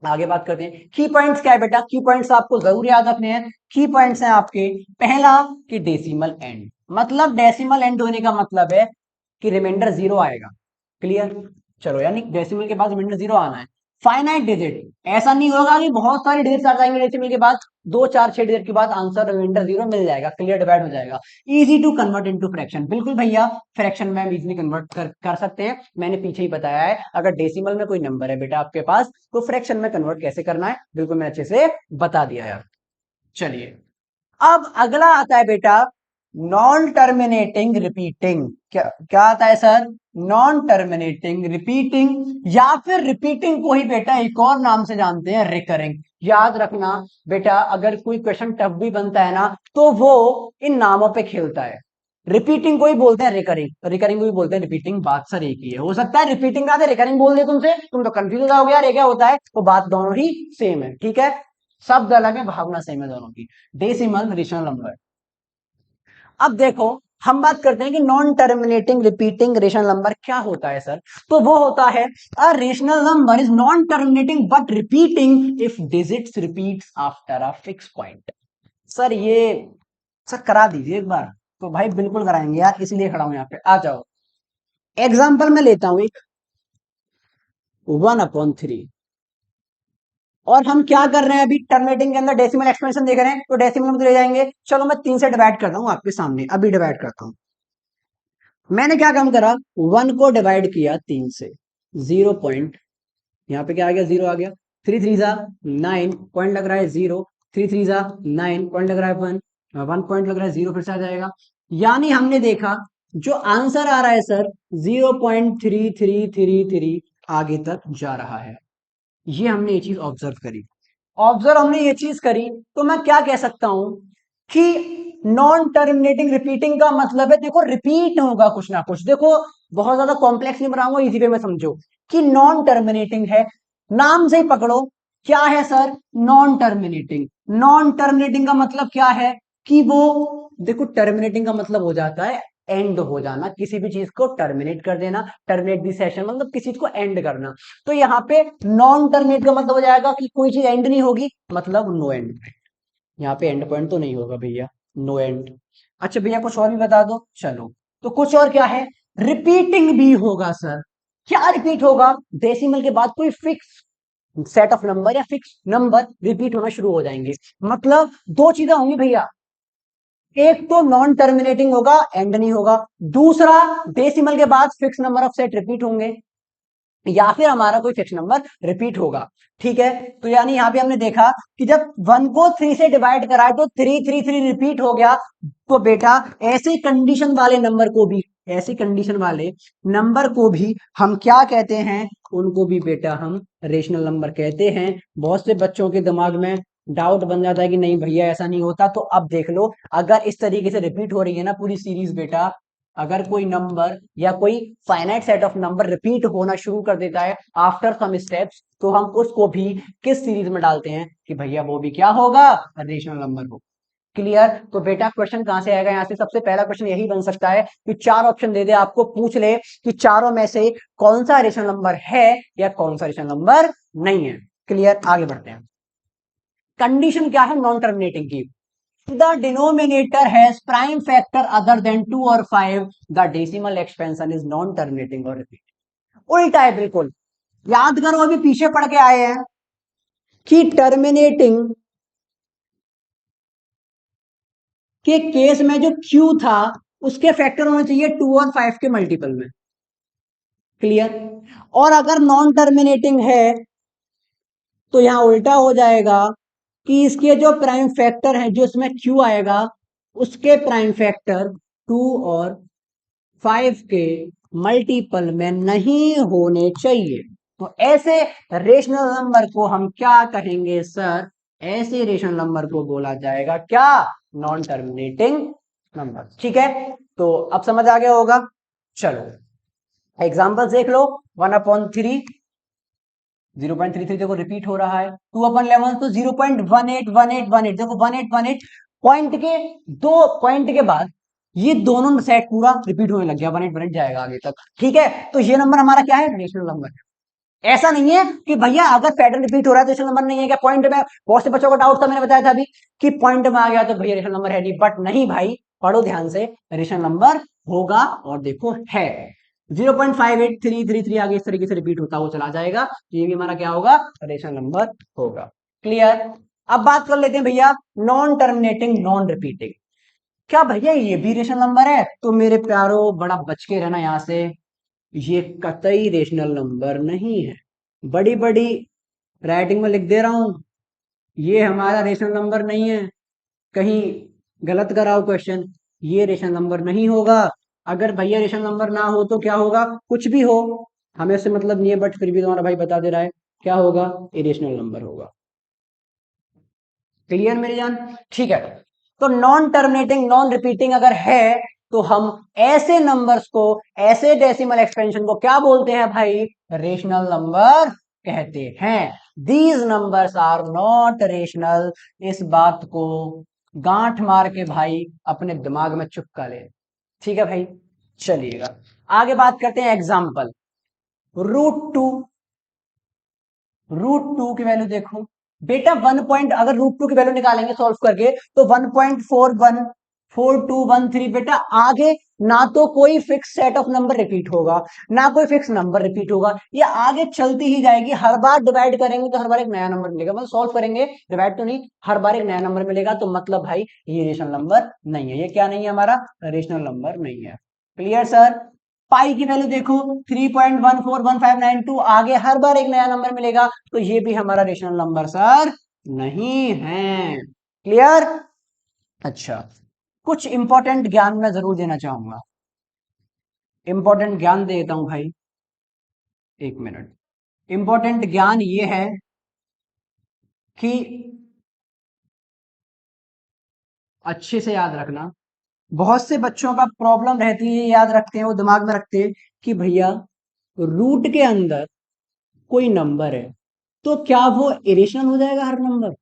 आगे बात करते हैं। की पॉइंट्स क्या है बेटा? की पॉइंट्स आपको जरूर याद रखने हैं। की पॉइंट्स हैं आपके, पहला कि डेसिमल एंड, मतलब डेसिमल एंड होने का मतलब है कि रिमाइंडर 0 आएगा। क्लियर? चलो, यानी डेसिमल के बाद रिमाइंडर 0 आना है। फाइनाइट डिजिट, ऐसा नहीं होगा कि बहुत सारे डिजिट आ जाएंगे डेसिमल के बाद, 2 4 6 डिजिट के बाद आंसर रिमाइंडर 0 मिल जाएगा, क्लियर डिवाइड हो जाएगा। Easy to convert into fraction, बिल्कुल भैया फ्रैक्शन में हम इजीली कन्वर्ट कर सकते हैं। मैंने पीछे ही बताया है, अगर डेसिमल में कोई नंबर है बेटा आपके पास तो फ्रैक्शन में कन्वर्ट कैसे करना है, बिल्कुल मैंने अच्छे से बता दिया यार। चलिए, अब अगला आता है बेटा नॉन टर्मिनेटिंग रिपीटिंग। क्या क्या आता है सर? नॉन टर्मिनेटिंग रिपीटिंग, या फिर रिपीटिंग को ही बेटा एक और नाम से जानते हैं, रिकरिंग। याद रखना बेटा, अगर कोई क्वेश्चन टफ भी बनता है ना तो वो इन नामों पे खेलता है। रिपीटिंग को ही बोलते हैं रिकरिंग, रिकरिंग को ही बोलते हैं रिपीटिंग, बात सर एक ही है। हो सकता है रिपीटिंग का रिकरिंग बोल दे तुमसे, तुम तो कंफ्यूज हो गया यार ये क्या होता है, तो बात दोनों ही सेम है, ठीक है। शब्द अलग है, भावना सेम है दोनों की। Decimal rational number. अब देखो, हम बात करते हैं कि non terminating repeating rational number क्या होता है सर। तो वो होता है a rational number is non terminating but repeating if digits repeats after a fix point. Sir ये सर करा दीजिए एक बार। तो भाई बिल्कुल कराएंगे यार, इसलिए खड़ा हूं यहाँ पे, आ जाओ। एग्जाम्पल में लेता हूं एक 1/3, और हम क्या कर रहे हैं अभी, टर्मिनेटिंग के अंदर डेसिमल एक्सपेंशन देख रहे हैं तो डेसिमल में तो ले जाएंगे। चलो मैं 3 से डिवाइड करता हूं आपके सामने, अभी डिवाइड करता हूं। मैंने क्या काम करा, 1 को डिवाइड किया 3 से, 0 पॉइंट, यहाँ पे क्या आ गया, 0 आ गया। 3 3 जा 9, पॉइंट लग रहा है 0। 3 3 जा 9, पॉइंट लग रहा है 1, 1 पॉइंट लग रहा है 0, फिर से आ जाएगा। यानी हमने देखा जो आंसर आ रहा है सर 0.3333 आगे तक जा रहा है। ये हमने ये चीज ऑब्जर्व करी। ऑब्जर्व हमने ये चीज करी, तो मैं क्या कह सकता हूं कि नॉन टर्मिनेटिंग रिपीटिंग का मतलब है, देखो रिपीट होगा कुछ ना कुछ। देखो बहुत ज्यादा कॉम्प्लेक्स नहीं बनाऊंगा, इजी वे में समझो कि नॉन टर्मिनेटिंग है, नाम से ही पकड़ो। क्या है sir? Non terminating. Non terminating का मतलब क्या है कि वो, देखो टर्मिनेटिंग का मतलब हो जाता है एंड हो जाना, किसी भी चीज को टर्मिनेट कर देना। टर्मिनेट दी सेशन मतलब किसी चीज को एंड करना। तो यहाँ पे नॉन टर्मिनेट का मतलब हो जाएगा कि कोई चीज एंड नहीं होगी, मतलब नो एंड पॉइंट। यहाँ पे एंड पॉइंट तो नहीं होगा भैया, नो एंड। अच्छा भैया कुछ और भी बता दो। चलो, तो कुछ और क्या है, रिपीटिंग भी होगा सर। क्या रिपीट होगा? डेसिमल के बाद कोई फिक्स सेट ऑफ नंबर या फिक्स नंबर रिपीट होना शुरू हो जाएंगे। मतलब दो चीजें होंगी भैया, एक तो नॉन टर्मिनेटिंग होगा, एंड नहीं होगा। दूसरा, डेसिमल के बाद fix number of set repeat होंगे, या फिर हमारा कोई फिक्स नंबर रिपीट होगा। ठीक है, तो यानी यहां पे हमने देखा कि जब 1 को 3 से डिवाइड कराए तो 3 3 3 रिपीट हो गया। तो बेटा ऐसे कंडीशन वाले नंबर को भी, ऐसे कंडीशन वाले नंबर को भी हम क्या कहते हैं, उनको भी बेटा हम रेशनल नंबर कहते हैं। बहुत से बच्चों के दिमाग में डाउट बन जाता है कि नहीं भैया ऐसा नहीं होता, तो अब देख लो, अगर इस तरीके से रिपीट हो रही है ना पूरी सीरीज बेटा, अगर कोई नंबर या कोई finite set of number repeat होना शुरू कर देता है आफ्टर सम स्टेप्स, तो हम उसको भी किस सीरीज में डालते हैं कि भैया वो भी क्या होगा, रेशनल नंबर हो। क्लियर? तो बेटा क्वेश्चन कहां से आएगा, यहां से सबसे पहला क्वेश्चन यही बन सकता है कि 4 ऑप्शन दे दे आपको, पूछ ले कि चारों में से कौन सा रेशनल नंबर है या कौन सा रेशनल नंबर नहीं है। क्लियर? आगे बढ़ते हैं। कंडीशन क्या है नॉन टर्मिनेटिंग की? The denominator has prime factor other than 2 or 5, the decimal expansion is non-terminating or repeat। उल्टा है बिल्कुल। याद करो अभी पीछे पढ़ के आए हैं कि टर्मिनेटिंग के केस में जो Q था उसके फैक्टर होने चाहिए 2 और 5 के मल्टीपल में। क्लियर। और अगर नॉन टर्मिनेटिंग है तो यहां उल्टा हो जाएगा कि इसके जो प्राइम फैक्टर है, जो इसमें क्यू आएगा, उसके प्राइम फैक्टर 2 और 5 के मल्टीपल में नहीं होने चाहिए। तो ऐसे रेशनल नंबर को हम क्या कहेंगे सर? ऐसे रेशनल नंबर को बोला जाएगा क्या? Non terminating number. ठीक है, तो अब समझ आ गया होगा। चलो एग्जाम्पल देख लो। 1/3, 0.33 देखो रिपीट हो रहा है। 2/11 तो 0.181818 देखो 1818 पॉइंट के, 2 पॉइंट के बाद ये दोनों सेट पूरा रिपीट होने लग गया, 1818 जाएगा आगे तक। ठीक है, तो ये नंबर हमारा क्या है? Rational number. ऐसा नहीं है कि भैया अगर पैटर्न रिपीट हो रहा है तो रेशनल नंबर नहीं है क्या? पॉइंट में बहुत से बच्चों को डाउट था, मैंने बताया था अभी कि पॉइंट में आ गया तो भैया रेशनल नंबर है नहीं, बट नहीं भाई, पढ़ो ध्यान से, रेशनल नंबर होगा। और देखो है 0.58333 आगे इस तरीके से रिपीट होता हुआ चला जाएगा, ये भी हमारा क्या होगा? रेशनल नंबर होगा। क्लियर। अब बात कर लेते हैं भैया नॉन टर्मिनेटिंग नॉन रिपीटिंग। क्या भैया ये भी रेशनल नंबर है? तो मेरे प्यारो बड़ा बच के रहना यहां से, ये कतई रेशनल नंबर नहीं है। बड़ी बड़ी राइटिंग में लिख दे रहा हूं, ये हमारा रेशनल नंबर नहीं है। कहीं गलत कराओ क्वेश्चन, ये रेशनल नंबर नहीं होगा। अगर भैया रेशनल नंबर ना हो तो क्या होगा? कुछ भी हो, हमें उससे मतलब नहीं है, बट फिर भी तुम्हारा भाई बता दे रहा है क्या होगा? इरेशनल नंबर होगा। क्लियर मेरी जान? ठीक है, तो नॉन टर्मिनेटिंग नॉन रिपीटिंग अगर है तो हम ऐसे नंबर्स को, ऐसे डेसिमल एक्सपेंशन को क्या बोलते हैं भाई? रेशनल नंबर कहते हैं। These numbers are not rational. इस बात को गांठ मार के भाई अपने दिमाग में चुपका ले। ठीक है भाई, चलिएगा आगे बात करते हैं। एग्जाम्पल √2, √2 की वैल्यू देखो बेटा, 1 पॉइंट, अगर √2 की वैल्यू निकालेंगे सॉल्व करके तो 1.414213 बेटा। आगे ना तो कोई fix set of number repeat होगा, ना कोई फिक्स नंबर रिपीट होगा, ये आगे चलती ही जाएगी। हर बार डिवाइड करेंगे तो हर बार एक नया नंबर मिलेगा, मतलब सॉल्व करेंगे, डिवाइड तो नहीं, हर बार एक नया नंबर मिलेगा। तो मतलब भाई ये रेशनल नंबर नहीं है। ये क्या नहीं है? हमारा रेशनल नंबर नहीं है। Clear sir. पाई की वैल्यू देखो 3.141592, आगे हर बार एक नया नंबर मिलेगा, तो ये भी हमारा रेशनल नंबर सर नहीं है। क्लियर। अच्छा, कुछ इंपॉर्टेंट ज्ञान मैं जरूर देना चाहूंगा, इंपॉर्टेंट ज्ञान देता हूं भाई, एक मिनट। इंपॉर्टेंट ज्ञान ये है कि अच्छे से याद रखना। बहुत से बच्चों का प्रॉब्लम रहती है, याद रखते हैं, वो दिमाग में रखते हैं कि भैया रूट के अंदर कोई नंबर है तो क्या वो इरेशनल हो जाएगा हर नंबर?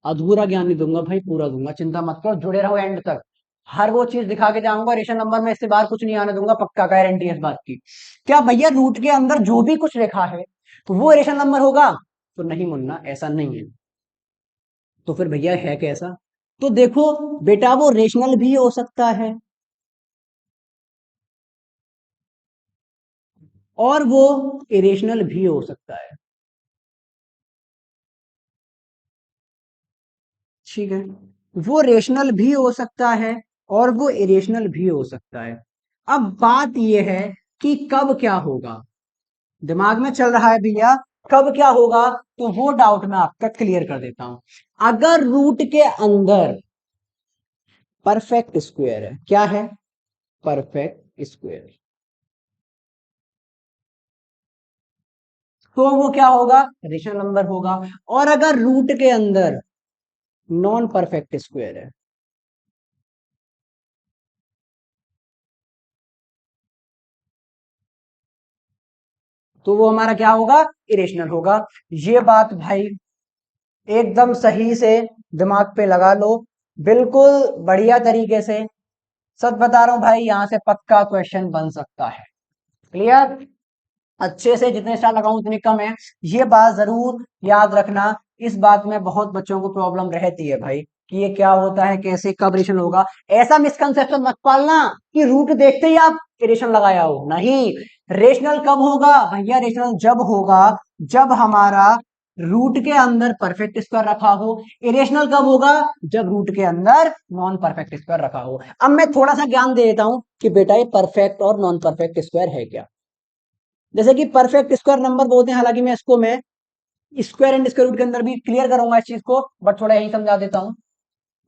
अधूरा ज्ञान नहीं दूंगा भाई, पूरा दूंगा, चिंता मत करो, जुड़े रहो एंड तक। हर वो चीज दिखा के जाऊंगा, रेशन नंबर में इससे बाहर कुछ नहीं आने दूंगा, पक्का गारंटी है इस बात की। क्या भैया रूट के अंदर जो भी कुछ लिखा है तो वो रेशन नंबर होगा? तो नहीं मुन्ना, ऐसा नहीं है। तो फिर भैया है कैसा? तो देखो बेटा, वो रेशनल भी हो सकता है और वो इरेशनल भी हो सकता है। ठीक है, वो रेशनल भी हो सकता है और वो इरेशनल भी हो सकता है। अब बात यह है कि कब क्या होगा, दिमाग में चल रहा है भैया कब क्या होगा, तो वो डाउट मैं आपका क्लियर कर देता हूं। अगर रूट के अंदर परफेक्ट स्क्वायर है, क्या है? परफेक्ट स्क्वायर, तो वो क्या होगा? रेशनल नंबर होगा। और अगर रूट के अंदर नॉन परफेक्ट स्क्वायर है, तो वो हमारा क्या होगा? इरेशनल होगा। ये बात भाई एकदम सही से दिमाग पे लगा लो, बिल्कुल बढ़िया तरीके से। सच बता रहा हूं भाई, यहां से पक्का क्वेश्चन बन सकता है। क्लियर। अच्छे से जितने स्टार लगाऊं उतने कम है, ये बात जरूर याद रखना। इस बात में बहुत बच्चों को प्रॉब्लम रहती है भाई कि ये क्या होता है, कैसे कब रेशन होगा। ऐसा मिसकंसेप्शन मत पालना कि रूट देखते ही आप रेशन लगाया हो, नहीं। रेशनल कब होगा भैया? रेशनल जब होगा जब हमारा रूट के अंदर परफेक्ट स्क्वायर रखा हो। इरेशनल कब होगा? जब रूट के अंदर नॉन परफेक्ट स्क्वायर रखा हो। अब मैं थोड़ा सा ज्ञान दे देता हूं कि बेटा ये परफेक्ट और नॉन परफेक्ट स्क्वायर है क्या। जैसे कि परफेक्ट स्क्वायर नंबर बोलते हैं, हालांकि मैं स्क्वायर एंड स्क्वायर रूट के अंदर भी क्लियर करूंगा इस चीज को, बट थोड़ा यही समझा देता हूं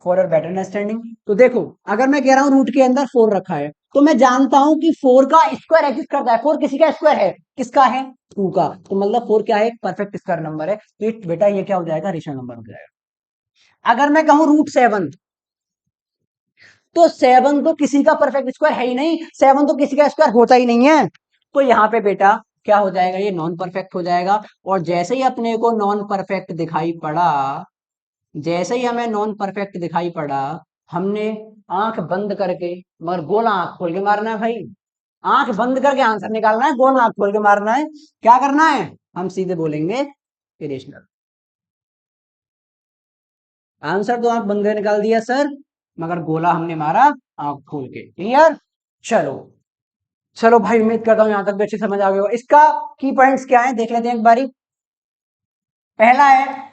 फॉर योर बेटर अंडरस्टैंडिंग। तो देखो, अगर मैं कह रहा हूं रूट के अंदर 4 रखा है, तो मैं जानता हूं कि 4 का स्क्वायर एग्जिस्ट करता है। 4 किसी का स्क्वायर है, किसका है? 2 का। तो मतलब 4 क्या है? एक परफेक्ट स्क्वायर नंबर है। तो बेटा ये क्या हो जाएगा? रेशनल नंबर हो जाएगा। अगर मैं कहूं रूट 7, तो 7 तो किसी का परफेक्ट स्क्वायर है ही नहीं, 7 तो किसी का स्क्वायर होता ही नहीं है। तो यहां पे बेटा क्या हो जाएगा? ये नॉन परफेक्ट हो जाएगा। और जैसे ही अपने को नॉन परफेक्ट दिखाई पड़ा, जैसे ही हमें नॉन परफेक्ट दिखाई पड़ा, हमने आंख बंद करके, मगर गोल आंख खोल के मारना है भाई। आंख बंद करके आंसर निकालना है, गोल आंख खोल के मारना है। क्या करना है? हम सीधे बोलेंगे इरेशनल। आंसर तो आंख बंद करके निकाल दिया सर, मगर गोला हमने मारा आंख खोल के। क्लियर? चलो, चलो भाई, उम्मीद करता हूं यहां तक भी अच्छी समझ आ गई होगा। इसका की पॉइंट्स क्या है देख लेते हैं एक बारी। पहला है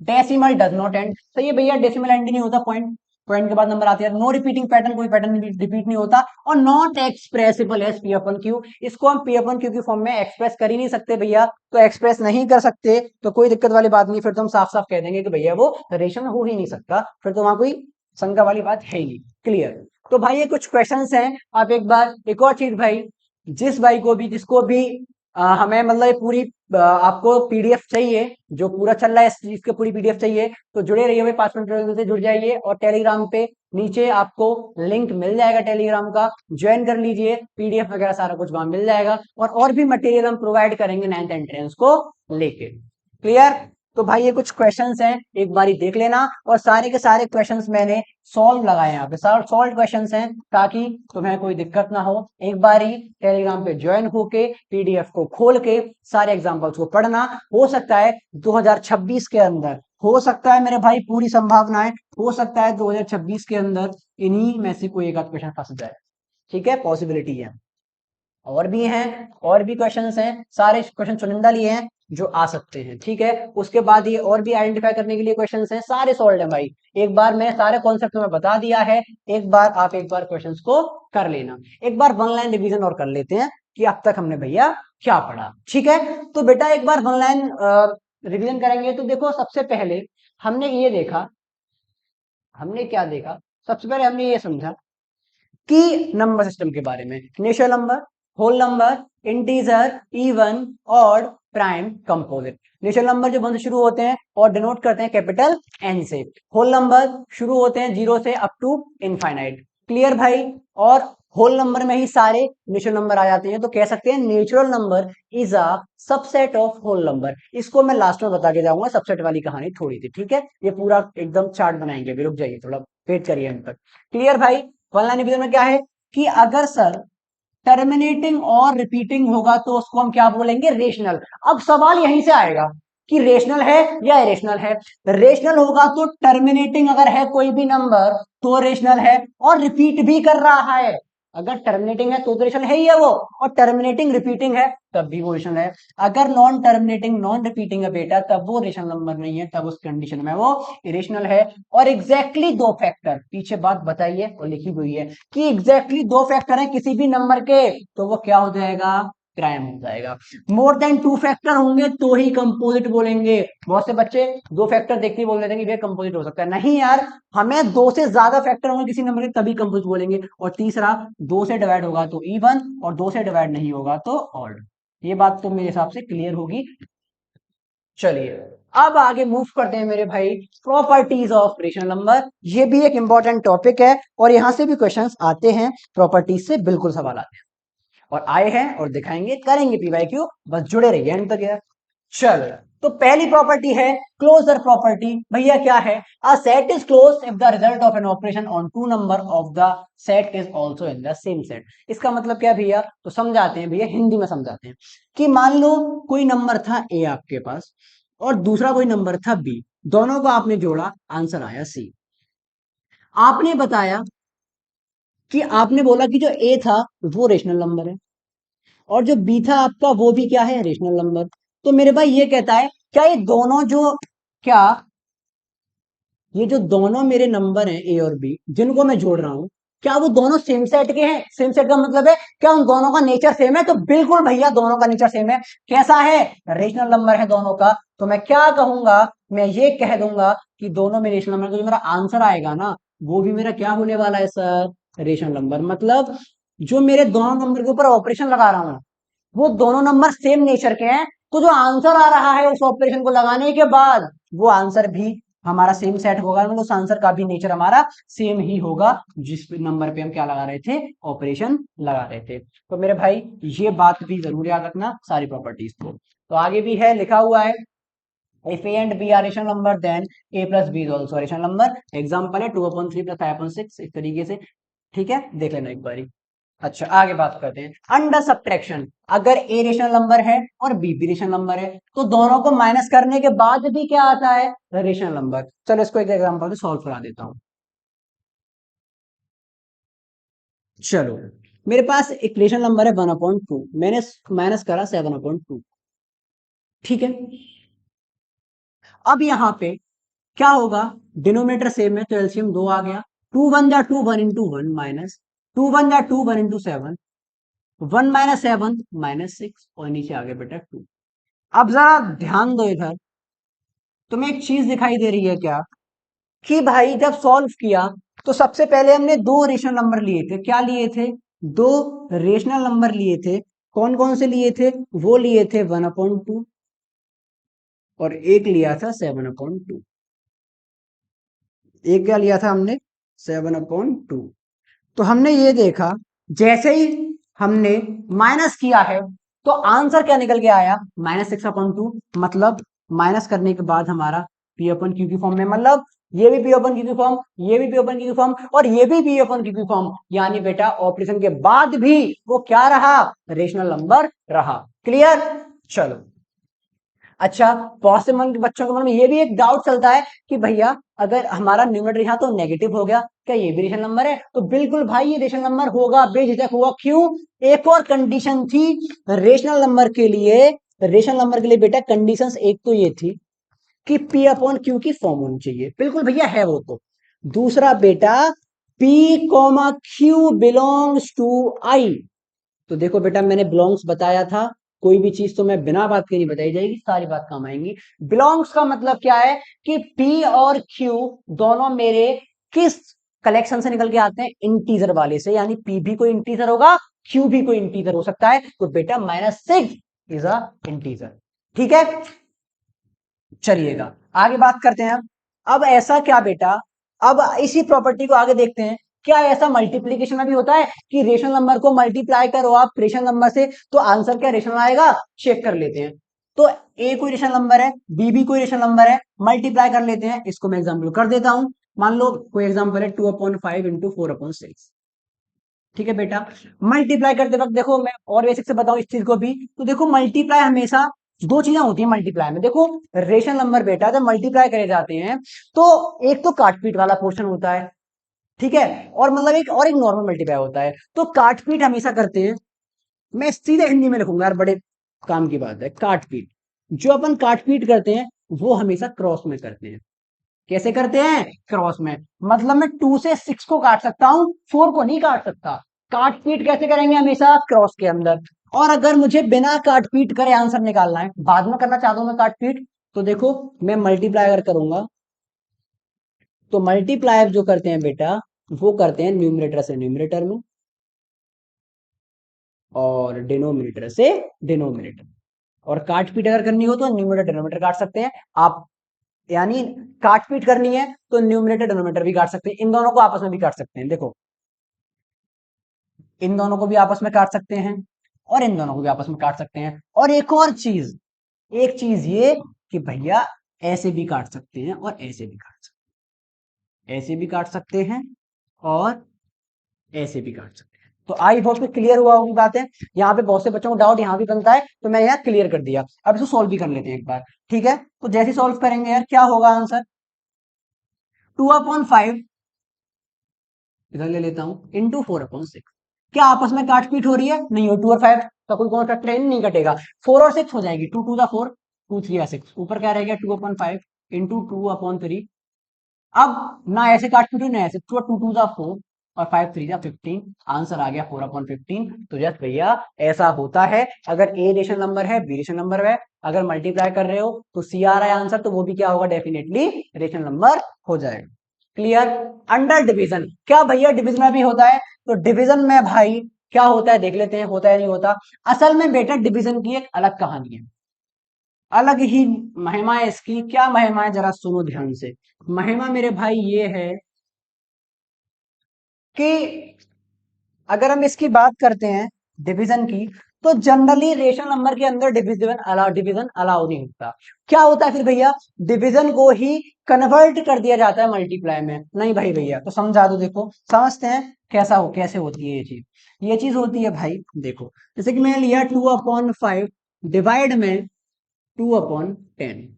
डेसिमल डज नॉट एंड। सही है भैया, डेसिमल एंड नहीं होता, पॉइंट पॉइंट के बाद नंबर आते हैं। नो रिपीटिंग पैटर्न, कोई पैटर्न रिपीट नहीं होता। और not expressible as p upon q, इसको हम पी अपन क्यू की फॉर्म में एक्सप्रेस कर ही नहीं सकते भैया। तो एक्सप्रेस नहीं कर सकते तो कोई दिक्कत वाली बात नहीं, फिर तो हम साफ साफ कह देंगे कि भैया वो रेशनल हो ही नहीं सकता, फिर तो वहां कोई शंका वाली बात है ही नहीं। क्लियर? तो भाई ये कुछ क्वेश्चन हैं। आप एक बार एक और चीज भाई, जिस भाई को भी जिसको भी हमें मतलब ये पूरी आपको पीडीएफ चाहिए, जो पूरा चल रहा है इस चीज की पूरी पीडीएफ चाहिए, तो जुड़े रहिए भाई, 5 मिनट से जुड़ जाइए। और टेलीग्राम पे नीचे आपको लिंक मिल जाएगा टेलीग्राम का, ज्वाइन कर लीजिए। पीडीएफ वगैरह सारा कुछ वहां मिल जाएगा, और भी मटेरियल हम प्रोवाइड करेंगे 9th एंट्रेंस को लेके। क्लियर? तो भाई ये कुछ क्वेश्चंस हैं, एक बारी देख लेना। और सारे के सारे क्वेश्चंस मैंने सॉल्व लगाए यहाँ पे, सॉल्व क्वेश्चंस हैं, ताकि तुम्हें कोई दिक्कत ना हो। एक बारी टेलीग्राम पे ज्वाइन होके पीडीएफ को खोल के सारे एग्जांपल्स को पढ़ना। हो सकता है 2026 के अंदर, हो सकता है मेरे भाई, पूरी संभावना है, हो सकता है 2026 के अंदर इन्हीं में से कोई एक आध क्वेश्चन फंस जाए। ठीक है, पॉसिबिलिटी है। और भी हैं, और भी क्वेश्चंस हैं, सारे क्वेश्चन चुनिंदा लिए हैं जो आ सकते हैं। ठीक है, उसके बाद ये और भी आइडेंटिफाई करने के लिए क्वेश्चंस हैं, सारे सॉल्व हैं भाई। एक बार मैं सारे कॉन्सेप्ट में बता दिया है, एक बार आप एक बार क्वेश्चंस को कर लेना। एक बार वन लाइन रिवीजन और कर लेते हैं कि अब तक हमने भैया क्या पढ़ा। ठीक है, तो बेटा एक बार वन लाइन रिवीजन करेंगे। तो देखो, सबसे पहले हमने ये देखा, हमने क्या देखा? सबसे पहले हमने ये समझा कि नंबर सिस्टम के बारे में, natural number, whole number, integer, even, odd, prime, composite. Natural number जो 1 से शुरू होते हैं और डिनोट करते हैं कैपिटल एन से। होल नंबर शुरू होते हैं 0 से अप टू इनफाइनाइट। क्लियर भाई? और होल नंबर में ही सारे नेचुरल नंबर आ जाते हैं, तो कह सकते हैं natural number is a subset of whole number. इसको मैं लास्ट में बता के जाऊंगा, सबसेट वाली कहानी थोड़ी सी। ठीक है, ये पूरा एकदम चार्ट बनाएंगे, अभी रुक जाइए थोड़ा, वेट करिए अंत तक। क्लियर भाई? वन लाइन डिवीजन में क्या है कि अगर सर टर्मिनेटिंग और रिपीटिंग होगा तो उसको हम क्या बोलेंगे? रेशनल। अब सवाल यहीं से आएगा कि रेशनल है या इरेशनल है। रेशनल होगा तो टर्मिनेटिंग अगर है कोई भी नंबर तो रेशनल है, और रिपीट भी कर रहा है। अगर टर्मिनेटिंग है तो रेशनल है ही है वो, और टर्मिनेटिंग रिपीटिंग है तब भी वो रेशनल है। अगर नॉन टर्मिनेटिंग नॉन रिपीटिंग है बेटा, तब वो रेशनल नंबर नहीं है, तब उस कंडीशन में वो इरेशनल है। और एग्जैक्टली दो फैक्टर, पीछे बात बताइए और लिखी हुई है कि एग्जैक्टली दो फैक्टर है किसी भी नंबर के, तो वो क्या हो जाएगा? प्राइम हो जाएगा। मोर देन 2 फैक्टर होंगे तो ही कंपोजिट बोलेंगे। बहुत से बच्चे 2 फैक्टर देखते ही बोल देते हैं कि ये कंपोजिट हो सकता है। नहीं यार, हमें 2 से ज्यादा फैक्टर होंगे किसी नंबर के तभी कंपोजिट बोलेंगे। और तीसरा, 2 से डिवाइड होगा तो इवन, और 2 से डिवाइड नहीं होगा तो ऑड। ये बात तो मेरे हिसाब से क्लियर होगी। चलिए, अब आगे मूव करते हैं मेरे भाई, प्रॉपर्टीज ऑफ रेशनल नंबर। ये भी एक इंपॉर्टेंट टॉपिक है, और यहां से भी क्वेश्चंस आते हैं, प्रॉपर्टीज से बिल्कुल सवाल आते हैं, और आए हैं और दिखाएंगे, करेंगे पीवाईक्यू, बस जुड़े रहिए एंड तक यार। चल, तो पहली प्रॉपर्टी है क्लोजर प्रॉपर्टी। भैया क्या है? A set is close if the result of an operation on two number of the set is also in the same set. इसका मतलब क्या भैया? तो समझाते हैं भैया, हिंदी में समझाते हैं कि मान लो कोई नंबर था ए आपके पास, और दूसरा कोई नंबर था बी, दोनों को आपने जोड़ा, आंसर आया सी। आपने बताया कि आपने बोला कि जो ए था वो रेशनल नंबर है, और जो बी था आपका वो भी क्या है? Rational number. तो मेरे भाई ये कहता है क्या ये दोनों जो क्या ये जो दोनों मेरे नंबर हैं ए और बी जिनको मैं जोड़ रहा हूं, क्या वो दोनों सेम सेट के हैं? सेम सेट का मतलब है क्या उन दोनों का नेचर सेम है? तो बिल्कुल भैया दोनों का नेचर सेम है। कैसा है? रेशनल नंबर है दोनों का। तो मैं क्या कहूंगा, मैं ये कह दूंगा कि दोनों में रेशनल नंबर, तो जो मेरा आंसर आएगा ना वो भी मेरा क्या होने वाला है सर? Rational number. मतलब जो मेरे दोनों नंबर के ऊपर ऑपरेशन लगा रहा हूं वो दोनों नंबर सेम नेचर के हैं, तो जो आंसर आ रहा है उस ऑपरेशन को लगाने के बाद वो आंसर भी हमारा सेम सेट होगा, मतलब उस आंसर का भी नेचर हमारा सेम ही होगा जिस नंबर पे हम क्या लगा रहे थे? ऑपरेशन लगा रहे थे। तो मेरे भाई ये बात भी जरूर याद रखना सारी प्रॉपर्टीज को। तो आगे भी है, लिखा हुआ है if a and b are rational number then a plus b is also a rational number। Example है 2/3 plus 5/6 इस तरीके से। ठीक है, देख लेना एक बारी। अच्छा, आगे बात करते हैं अंडर सब्ट्रैक्शन। अगर ए रेशनल नंबर है और बी भी रेशनल नंबर है तो दोनों को माइनस करने के बाद भी क्या आता है? Rational number. चलो इसको एक एग्जांपल से सॉल्व करा देता हूं। चलो, मेरे पास एक रेशनल नंबर है 1/2, मैंने माइनस करा 7/2। ठीक है, अब यहां पे क्या होगा? डिनोमिनेटर सेम है तो एलसीएम 2 आ गया। 2 1 जा 2, 1 × 1 माइनस 2 1 जा 2, 1 × 7, 1 - 7 -6 और नीचे आ गया बेटा 2। अब जरा ध्यान दो इधर, तुम्हें एक चीज दिखाई दे रही है क्या कि भाई जब सॉल्व किया तो सबसे पहले हमने दो रेशनल नंबर लिए थे। क्या लिए थे? दो रेशनल नंबर लिए थे। कौन कौन से लिए थे? वो लिए थे 1/2 और एक लिया था 7/2। एक क्या लिया था हमने? 7/2। तो हमने ये देखा, जैसे ही हमने माइनस किया है तो आंसर क्या निकल के आया? -6/2। मतलब माइनस करने के बाद हमारा पी अपन क्यू की फॉर्म में, मतलब ये भी पी अपन क्यू की फॉर्म, ये भी पी अपन क्यू की फॉर्म और ये भी पी अपन क्यू की फॉर्म, यानी बेटा ऑपरेशन के बाद भी वो क्या रहा? रेशनल नंबर रहा। क्लियर? चलो, अच्छा, पॉसिबल के बच्चों के मन में ये भी एक डाउट चलता है कि भैया अगर हमारा न्यूमरेटर यहाँ तो नेगेटिव हो गया, क्या ये भी रेशनल नंबर है? तो बिल्कुल भाई ये रेशनल नंबर होगा, बेझिझक होगा। क्यों? एक और कंडीशन थी रेशनल नंबर के लिए। रेशनल नंबर के लिए बेटा कंडीशंस एक तो ये थी कि पी अपॉन क्यू की फॉर्म होनी चाहिए, बिल्कुल भैया है वो तो। दूसरा बेटा P comma Q belongs to I. तो देखो बेटा मैंने बिलोंग्स बताया था, कोई भी चीज तो मैं बिना बात के नहीं बताई जाएगी, सारी बात काम आएंगी। बिलोंग्स का मतलब क्या है कि पी और क्यू दोनों मेरे किस कलेक्शन से निकल के आते हैं? इंटीजर वाले से, यानी पी भी कोई इंटीजर होगा, क्यू भी कोई इंटीजर हो सकता है। तो बेटा -6 इज अ इंटीजर। ठीक है, चलिएगा आगे बात करते हैं। अब ऐसा क्या बेटा, अब इसी प्रॉपर्टी को आगे देखते हैं। क्या ऐसा मल्टीप्लीकेशन में भी होता है कि रेशनल नंबर को मल्टीप्लाई करो आप रेशनल नंबर से तो आंसर क्या रेशनल आएगा? चेक कर लेते हैं। तो ए कोई रेशनल नंबर है, बी भी कोई रेशनल नंबर है, मल्टीप्लाई कर लेते हैं। इसको मैं एग्जाम्पल कर देता हूं। मान लो कोई एग्जाम्पल है 2/5 × 4/6। ठीक है बेटा, मल्टीप्लाई करते वक्त देखो मैं और बेसिक से बताऊं इस चीज को भी, तो देखो मल्टीप्लाई हमेशा दो चीजें होती हैं मल्टीप्लाई में। देखो रेशनल नंबर बेटा जब मल्टीप्लाई करे जाते हैं तो एक तो काटपीट वाला पोर्शन होता है, ठीक है, और मतलब एक नॉर्मल मल्टीप्लाई होता है। तो काटपीट हमेशा करते हैं, मैं सीधे हिंदी में लिखूंगा यार, बड़े काम की बात है। काटपीट, जो अपन काटपीट करते हैं वो हमेशा क्रॉस में करते हैं। कैसे करते हैं? क्रॉस में। मतलब मैं 2 से 6 को काट सकता हूं, 4 को नहीं काट सकता। काट पीट कैसे करेंगे? हमेशा क्रॉस के अंदर। और अगर मुझे बिना काट पीट करे आंसर निकालना है, बाद में करना चाहता हूं मैं काट पीट, तो देखो मैं मल्टीप्लाई अगर करूंगा तो मल्टीप्लाई जो करते हैं बेटा वो करते हैं न्यूमरेटर से न्यूमरेटर में और डिनोमिनेटर से डिनोमिनेटर। और काट पीट अगर करनी हो तो न्यूमरेटर डिनोमिनेटर काट सकते हैं आप, यानी काट पीट करनी है तो न्यूमरेटर डिनोमिनेटर भी काट सकते हैं, इन दोनों को आपस में भी काट सकते हैं। देखो इन दोनों को भी आपस में काट सकते हैं और इन दोनों को भी आपस में काट सकते हैं। और एक और चीज, एक चीज ये कि भैया ऐसे भी काट सकते हैं और ऐसे भी काट सकते हैं, ऐसे भी काट सकते हैं और ऐसे भी काट सकते हैं। तो आई होप क्लियर हुआ होगी बात है। यहाँ पे बहुत से बच्चों को डाउट यहाँ भी बनता है तो मैं यहाँ क्लियर कर दिया। अब इसको सॉल्व भी कर लेते हैं एक बार। ठीक है, तो जैसे सॉल्व करेंगे यार क्या होगा आंसर? 2/5 इधर ले लेता हूं इंटू 4/6। क्या आपस में काट पीट हो रही है? नहीं हो। 2 और 5 का कोई कॉन्ट्रैक्ट नहीं कटेगा, 4 और 6 हो जाएगी, 2 × 2 = 4। 2 3 6, ऊपर क्या रहेगा 2/5 इंटू 2/3। अब ना ऐसे काट पीटो ना ऐसे, 2 2 जा 4 और 5 3 जा 15, आंसर आ गया 4/15। तो यस भैया ऐसा होता है, अगर ए रेशनल नंबर है बी रेशनल नंबर है, अगर मल्टीप्लाई कर रहे हो तो सी आ रहा है आंसर, तो वो भी क्या होगा, डेफिनेटली रेशनल नंबर हो जाएगा। क्लियर। अंडर डिवीजन, क्या भैया डिवीजन में भी होता है? तो डिवीजन में भाई क्या होता है देख लेते हैं, होता है नहीं होता। असल में बेटा डिवीजन की एक अलग कहानी है, अलग ही महिमा है इसकी। क्या महिमा है जरा सुनो ध्यान से। महिमा मेरे भाई ये है कि अगर हम इसकी बात करते हैं डिवीजन की, तो जनरली रेशनल नंबर के अंदर डिवीजन अलाउ नहीं होता। क्या होता है फिर भैया, डिवीजन को ही कन्वर्ट कर दिया जाता है मल्टीप्लाई में। नहीं भाई भैया, तो समझा दो, देखो समझते हैं कैसे होती है ये चीज। ये चीज होती है भाई देखो, जैसे कि मैंने लिया 2/5 डिवाइड में 2/10,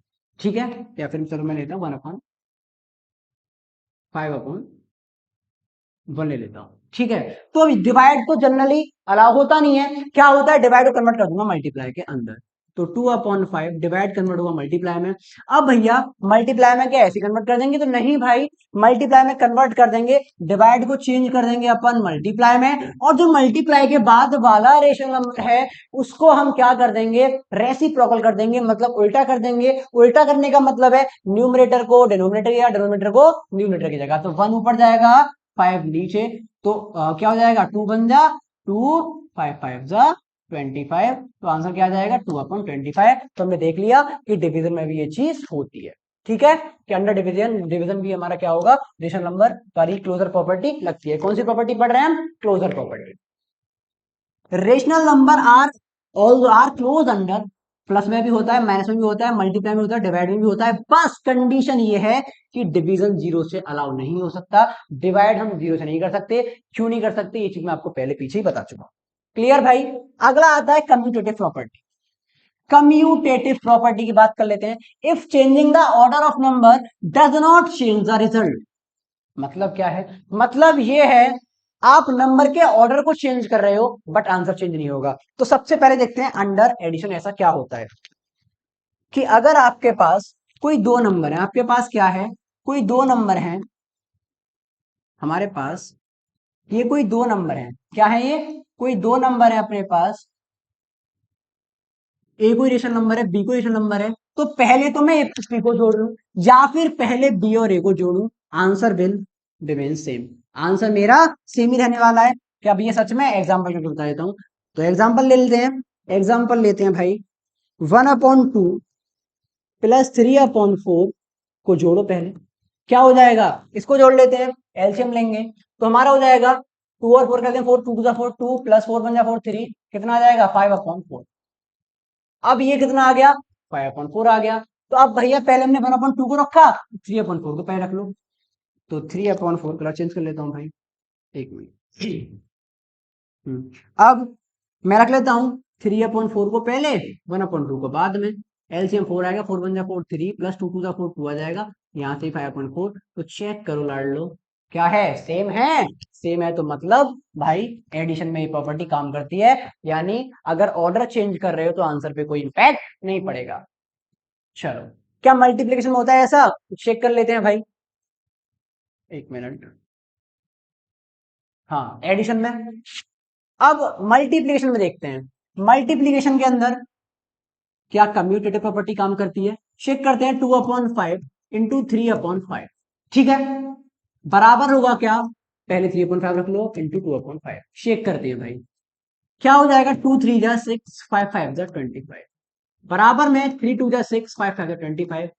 ठीक है, या फिर चलो मैं लेता हूँ 1/5/1 ले लेता हूं, ठीक है। तो अभी डिवाइड तो जनरली अलाउ होता नहीं है, क्या होता है डिवाइड को कन्वर्ट कर दूंगा मल्टीप्लाई के अंदर। तो 2/5 डिवाइड कन्वर्ट होगा मल्टीप्लाई में। अब भैया मल्टीप्लाई में क्या ऐसे कन्वर्ट कर देंगे? तो नहीं भाई, मल्टीप्लाई में कन्वर्ट कर देंगे, डिवाइड को चेंज कर देंगे अपन मल्टीप्लाई में, और जो मल्टीप्लाई के बाद वाला रेशनल नंबर है उसको हम क्या कर देंगे, रेसिप्रोकल कर देंगे, मतलब उल्टा कर देंगे। उल्टा करने का मतलब है न्यूमरेटर को डिनोमिनेटर या डिनोमिनेटर को न्यूमरेटर की जगह, तो 1 ऊपर जाएगा 5 नीचे, तो क्या हो जाएगा 2 बन जा 2, 5 5 जा 25, तो आंसर क्या आ जाएगा 2/25। तो हमने देख लिया कि डिवीजन में भी ये चीज होती है, ठीक है, कि अंडर डिवीजन डिवीजन भी हमारा क्या होगा, रेशनल नंबर पर ही क्लोजर प्रॉपर्टी लगती है। कौन सी प्रॉपर्टी पढ़ रहे हैं हम, closure property. Rational number are close under, plus में भी होता है, माइनस में भी होता है, मल्टीप्लाई में होता है, डिवाइड में भी होता है। बस कंडीशन ये है कि डिवीजन जीरो से अलाउ नहीं हो सकता, डिवाइड हम जीरो से नहीं कर सकते। क्यों नहीं कर सकते, ये चीज मैं आपको पहले पीछे ही बता चुका हूं। क्लियर भाई। अगला आता है कम्यूटेटिव प्रॉपर्टी। कम्यूटेटिव प्रॉपर्टी की बात कर लेते हैं। If changing the order of number does not change the result, मतलब क्या है, मतलब ये है आप नंबर के ऑर्डर को चेंज कर रहे हो बट आंसर चेंज नहीं होगा। तो सबसे पहले देखते हैं अंडर एडिशन ऐसा क्या होता है, कि अगर आपके पास कोई दो नंबर है, आपके पास क्या है, कोई दो नंबर है हमारे पास, ये कोई दो नंबर है, क्या है ये, कोई दो नंबर है अपने पास, ए कोई रेशनल नंबर है बी कोई रेशनल नंबर है, तो पहले तो मैं ए प्लस बी को जोड़ लूं, या फिर पहले बी और ए को जोड़ूं, answer will remain same, answer मेरा सेम ही रहने वाला है। क्या भैया सच में? एग्जाम्पल करके बता देता हूं, तो एग्जाम्पल ले लेते हैं, एग्जाम्पल लेते हैं भाई, 1/2 +3/4 को जोड़ो पहले, क्या हो जाएगा, इसको जोड़ लेते हैं, एलसीएम लेंगे, तो हमारा हो जाएगा 2 और 4 करते हैं, 4 2 2 4 2 प्लस 4 1 4 3, कितना आ जाएगा 5/4। अब ये कितना आ गया 5/4 आ गया। तो अब भैया पहले हमने 1/2 को रखा, 3/4 को पहले रख लो, तो 3/4 कलर चेंज कर लेता हूँ भाई, एक मिनट। अब मैं रख लेता हूँ 3/4 को पहले, 1/2 को बाद में, एलसीएम 4 आएगा, 4 1 4 3 प्लस 2 2 4 2 आ जाएगा, यहाँ से 5/4। तो चेक करो लाड लो, क्या है, सेम है, सेम है, तो मतलब भाई एडिशन में ये प्रॉपर्टी काम करती है, यानी अगर ऑर्डर चेंज कर रहे हो तो आंसर पे कोई इंपैक्ट नहीं पड़ेगा। चलो, क्या मल्टीप्लिकेशन में होता है ऐसा, चेक कर लेते हैं भाई, एक मिनट। हाँ एडिशन में, अब मल्टीप्लिकेशन में देखते हैं, मल्टीप्लिकेशन के अंदर क्या कम्यूटेटिव प्रॉपर्टी काम करती है, चेक करते हैं, 2/5 इंटू 3/5, ठीक है, बराबर होगा क्या, पहले 3/5 रख लो इंटू 2/5, चेक करते हैं भाई, क्या हो जाएगा, 2 3 जा 6 5 5 जा 25, बराबर में 3 2 जा 6 5 5 जा 25।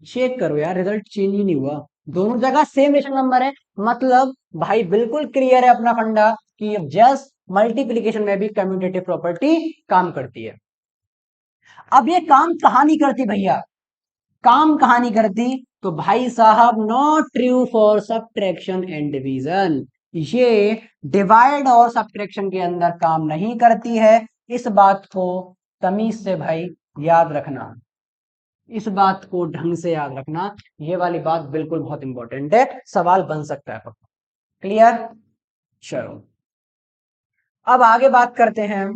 चेक करो यार, रिजल्ट चेंज ही नहीं हुआ, दोनों जगह सेम रेशनल नंबर है, मतलब भाई बिल्कुल क्लियर है अपना फंडा कि जस्ट मल्टीप्लीकेशन में भी कम्यूटेटिव प्रॉपर्टी काम करती है। अब ये काम कहां नहीं करती भैया, काम कहां नहीं करती, तो भाई साहब not true for subtraction and division, ये डिवाइड और सब्ट्रैक्शन के अंदर काम नहीं करती है। इस बात को तमीज से भाई याद रखना, इस बात को ढंग से याद रखना, ये वाली बात बिल्कुल बहुत इंपॉर्टेंट है, सवाल बन सकता है। क्लियर। चलो अब आगे बात करते हैं,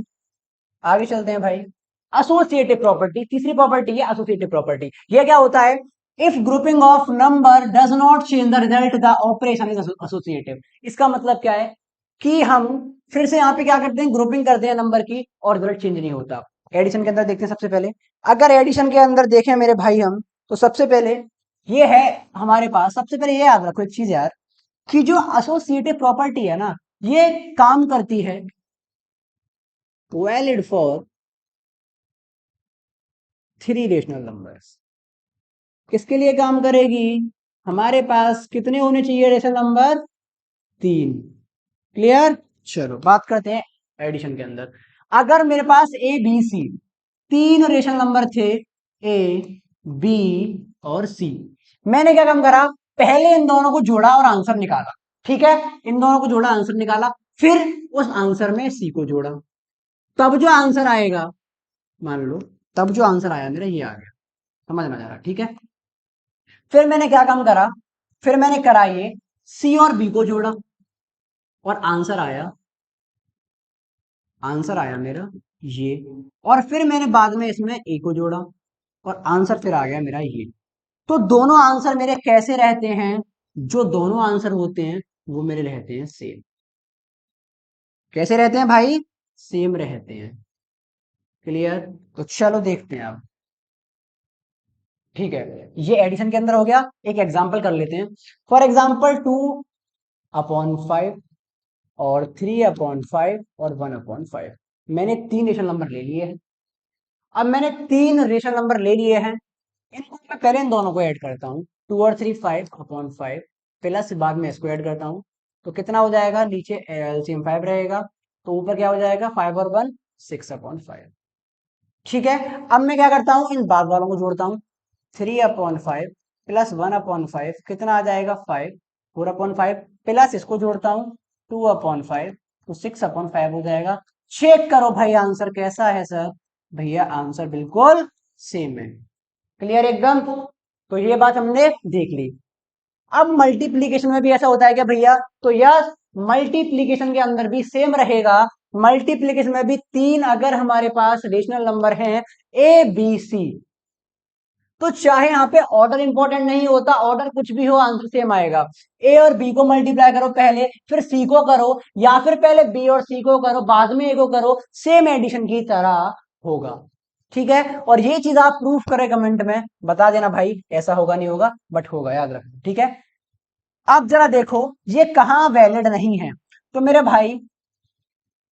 आगे चलते हैं भाई। एसोसिएटिव प्रॉपर्टी, तीसरी प्रॉपर्टी है एसोसिएटिव प्रॉपर्टी। ये क्या होता है? If grouping of number does not change the result, the operation is associative. इसका मतलब क्या है कि हम फिर से यहां पे क्या करते हैं, ग्रुपिंग करते हैं नंबर की और रिजल्ट चेंज नहीं होता। एडिशन के अंदर देखते हैं सबसे पहले। अगर एडिशन के अंदर देखें मेरे भाई हम, तो सबसे पहले ये है हमारे पास, सबसे पहले ये याद रखो एक चीज यार, कि जो एसोसिएटिव प्रॉपर्टी है ना, ये काम करती है valid for three rational numbers. किसके लिए काम करेगी? हमारे पास कितने होने चाहिए रेशनल नंबर? तीन। क्लियर? चलो बात करते हैं एडिशन के अंदर। अगर मेरे पास ए बी सी तीन रेशनल नंबर थे, ए बी और सी, मैंने क्या काम करा, पहले इन दोनों को जोड़ा और आंसर निकाला। ठीक है, इन दोनों को जोड़ा, आंसर निकाला, फिर उस आंसर में सी को जोड़ा। तब जो आंसर आएगा, मान लो तब जो आंसर आया मेरा ये आ गया। समझ में आ रहा? ठीक है। फिर मैंने क्या काम करा, फिर मैंने करा ये सी और बी को जोड़ा और आंसर आया मेरा ये। और फिर मैंने बाद में इसमें ए को जोड़ा और आंसर फिर आ गया मेरा ये। तो दोनों आंसर मेरे कैसे रहते हैं? जो दोनों आंसर होते हैं वो मेरे रहते हैं सेम। कैसे रहते हैं भाई? सेम रहते हैं। क्लियर? तो चलो देखते हैं अब। ठीक है, ये एडिशन के अंदर हो गया। एक एग्जांपल कर लेते हैं। फॉर एग्जांपल 2/5 और 3/5 और 1/5। मैंने तीन रेशनल नंबर ले लिए हैं। अब मैंने तीन रेशनल नंबर ले लिए हैं, इनको मैं पहले इन दोनों को ऐड करता हूँ। 2 और 3 5/5 प्लस बाद में इसको ऐड करता हूँ। तो कितना हो जाएगा? नीचे एलसीएम 5 रहेगा, तो ऊपर क्या हो जाएगा? 5 और 1 6/5। ठीक है, अब मैं क्या करता हूँ, इन बाद वालों को जोड़ता हूँ। 3/5 प्लस 1/5 कितना आ जाएगा? 5। 4/5 प्लस इसको जोड़ता हूँ 2/5, तो 6/5 हो जाएगा। चेक करो भाई आंसर कैसा है सर? भैया आंसर बिल्कुल सेम है। क्लियर एकदम? तो ये बात हमने देख ली। अब मल्टीप्लीकेशन में भी ऐसा होता है क्या भैया? तो यस, मल्टीप्लीकेशन के अंदर भी सेम रहेगा। मल्टीप्लीकेशन में भी तीन अगर हमारे पास रेशनल नंबर हैं ए बी सी, तो चाहे यहाँ पे ऑर्डर इंपॉर्टेंट नहीं होता, ऑर्डर कुछ भी हो आंसर सेम आएगा। ए और बी को मल्टीप्लाई करो पहले, फिर सी को करो, या फिर पहले बी और सी को करो बाद में ए को करो, सेम एडिशन की तरह होगा। ठीक है, और ये चीज आप प्रूफ करें कमेंट में, बता देना भाई ऐसा होगा नहीं होगा, बट होगा, याद रखना। ठीक है, अब जरा देखो ये कहां वैलिड नहीं है। तो मेरे भाई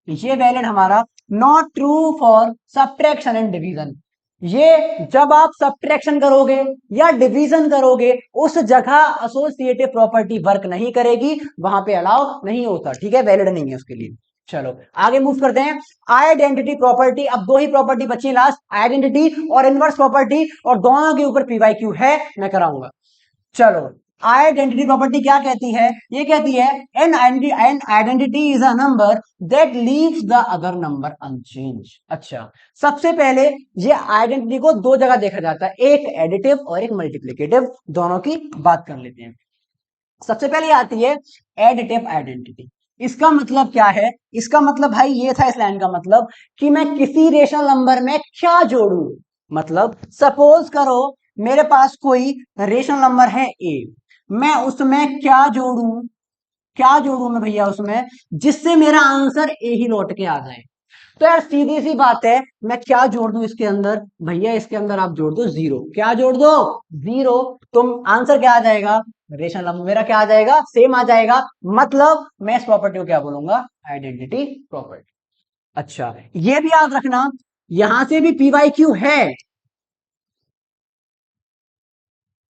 ये वैलिड हमारा not true for subtraction and division. ये जब आप सब्ट्रैक्शन करोगे या डिवीजन करोगे उस जगह एसोसिएटिव प्रॉपर्टी वर्क नहीं करेगी, वहां पे अलाउ नहीं होता। ठीक है, वैलिड नहीं है उसके लिए। चलो आगे मूव करते हैं। आइडेंटिटी प्रॉपर्टी, अब दो ही प्रॉपर्टी बची लास्ट, आइडेंटिटी और इनवर्स प्रॉपर्टी, और दोनों के ऊपर पीवाईक्यू है, मैं कराऊंगा। चलो, आइडेंटिटी प्रॉपर्टी क्या कहती है? ये कहती है an identity is a number that leaves the other number unchanged. अच्छा, सबसे पहले ये आइडेंटिटी को दो जगह देखा जाता है, एक एडिटिव और एक मल्टीप्लिकेटिव। दोनों की बात कर लेते हैं। सबसे पहले आती है एडिटिव आइडेंटिटी। इसका मतलब क्या है? इसका मतलब भाई ये था इस लाइन का मतलब, कि मैं किसी रेशनल नंबर में क्या जोड़ू। मतलब सपोज करो मेरे पास कोई रेशनल नंबर है ए, मैं उसमें क्या जोड़ू, क्या जोड़ू मैं भैया उसमें, जिससे मेरा आंसर ए ही लौट के आ जाए। तो यार सीधी सी बात है, मैं क्या जोड़ दूं इसके अंदर? भैया इसके अंदर आप जोड़ दो जीरो। क्या जोड़ दो? जीरो। तुम आंसर क्या आ जाएगा? रेशनल नंबर मेरा क्या आ जाएगा? सेम आ जाएगा। मतलब मैं इस प्रॉपर्टी को क्या बोलूंगा? Identity property. अच्छा, ये भी याद रखना, यहां से भी पीवाईक्यू है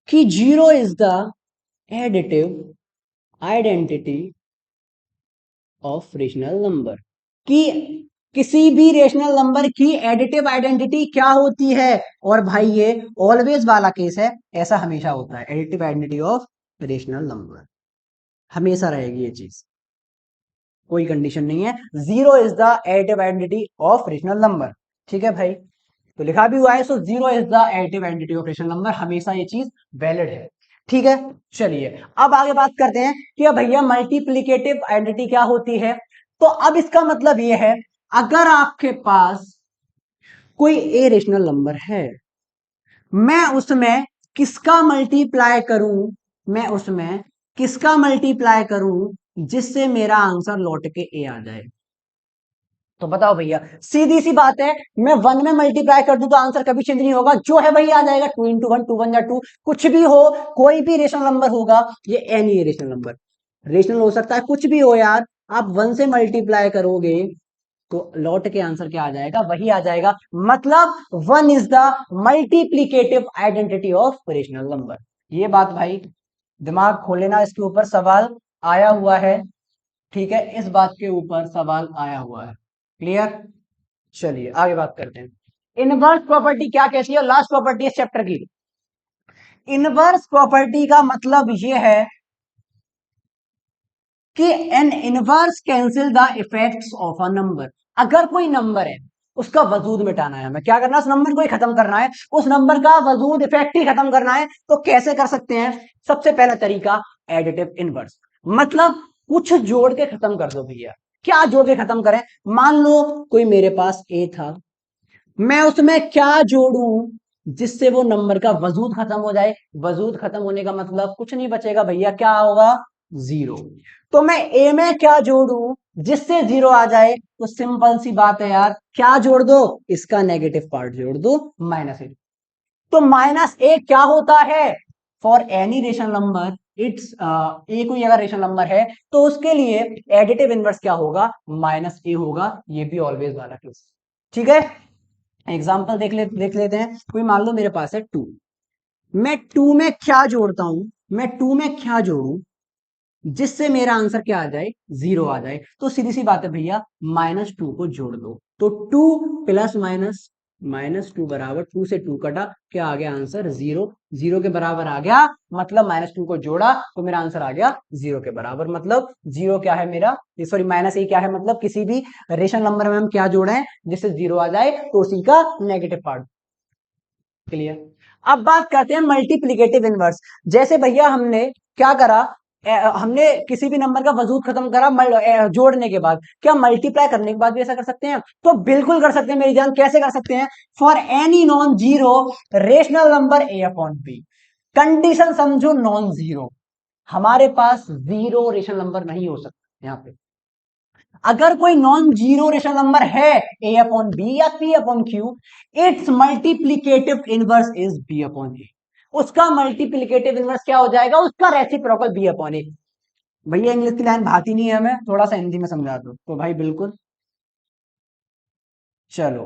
कि zero is the additive identity of rational number, कि किसी भी रेशनल नंबर की एडिटिव आइडेंटिटी क्या होती है। और भाई ये ऑलवेज वाला केस है, ऐसा हमेशा होता है। Additive identity of rational number हमेशा रहेगी ये चीज, कोई कंडीशन नहीं है। Zero is the additive identity of rational number. ठीक है भाई, तो लिखा भी हुआ है, so zero is the additive identity of rational number, हमेशा ये चीज वैलिड है। ठीक है, चलिए अब आगे बात करते हैं कि भैया मल्टीप्लीकेटिव आइडेंटिटी क्या होती है। तो अब इसका मतलब ये है, अगर आपके पास कोई ए रेशनल नंबर है, मैं उसमें किसका मल्टीप्लाई करूं, मैं उसमें किसका मल्टीप्लाई करूं जिससे मेरा आंसर लौट के ए आ जाए। तो बताओ भैया, सीधी सी बात है, मैं वन में मल्टीप्लाई कर दूं तो आंसर कभी चेंज नहीं होगा, जो है वही आ जाएगा। Two into one, two one या टू, कुछ भी हो, कोई भी रेशनल नंबर होगा, ये एनी रेशनल नंबर रेशनल हो सकता है, कुछ भी हो यार, आप वन से मल्टीप्लाई करोगे तो लौट के आंसर क्या आ जाएगा, वही आ जाएगा। मतलब one is the multiplicative identity of rational number. ये बात भाई दिमाग खोले ना, इसके ऊपर सवाल आया हुआ है, ठीक है, इस बात के ऊपर सवाल आया हुआ है। क्लियर? चलिए आगे बात करते हैं। इनवर्स प्रॉपर्टी क्या कहती है, लास्ट प्रॉपर्टी इस चैप्टर की। इनवर्स प्रॉपर्टी का मतलब यह है कि N inverse cancel the effects of a number. अगर कोई नंबर है, उसका वजूद मिटाना है, हमें क्या करना है, उस नंबर को ही खत्म करना है, उस नंबर का वजूद इफेक्ट ही खत्म करना है, तो कैसे कर सकते हैं? सबसे पहला तरीका एडिटिव इनवर्स, मतलब कुछ जोड़ के खत्म कर दो भैया। क्या जोड़ के खत्म करें? मान लो कोई मेरे पास ए था, मैं उसमें क्या जोड़ूं जिससे वो नंबर का वजूद खत्म हो जाए। वजूद खत्म होने का मतलब कुछ नहीं बचेगा भैया, क्या होगा? जीरो। तो मैं ए में क्या जोड़ूं जिससे जीरो आ जाए? तो सिंपल सी बात है यार, क्या जोड़ दो? इसका नेगेटिव पार्ट जोड़ दो, माइनस ए। तो माइनस ए क्या होता है? For any rational number it's a कोई अगर रेशनल नंबर है तो उसके लिए एडिटिव इनवर्स क्या होगा? माइनस ए होगा। ये भी ऑलवेज वाला केस, ठीक है। एग्जाम्पल देख लेते हैं। कोई मान लो मेरे पास है टू, मैं टू में क्या जोड़ता हूं, मैं टू में क्या जोड़ू जिससे मेरा आंसर क्या आ जाए? जीरो आ जाए। तो सीधी सी बात है भैया, माइनस टू को जोड़ दो, तो two plus minus, minus two बराबर, टू से टू कटा, क्या आ गया आंसर? जीरो। जीरो के बराबर आ गया, मतलब माइनस टू को जोड़ा तो मेरा आंसर आ गया जीरो के बराबर। मतलब जीरो क्या है मेरा, सॉरी माइनस ए क्या है, मतलब किसी भी रेशनल नंबर में हम क्या जोड़े हैं जिससे जीरो आ जाए, तो उसी का नेगेटिव पार्ट। क्लियर? अब बात करते हैं मल्टीप्लीकेटिव इनवर्स। जैसे भैया हमने क्या करा, हमने किसी भी नंबर का वजूद खत्म करा जोड़ने के बाद, क्या मल्टीप्लाई करने के बाद भी ऐसा कर सकते हैं? तो बिल्कुल कर सकते हैं मेरी जान। कैसे कर सकते हैं? For any non zero rational number a upon b, condition समझो नॉन जीरो, हमारे पास जीरो रेशनल नंबर नहीं हो सकता यहां पे। अगर कोई नॉन जीरो रेशनल नंबर है ए अपॉन बी या P upon Q, it's multiplicative inverse is B upon A. उसका मल्टीप्लीकेटिव इनवर्स क्या हो जाएगा? उसका रेसिप्रोकल बी अपॉन ए। भैया इंग्लिश की लाइन भाती नहीं है हमें, थोड़ा सा हिंदी में समझा दो। तो भाई बिल्कुल, चलो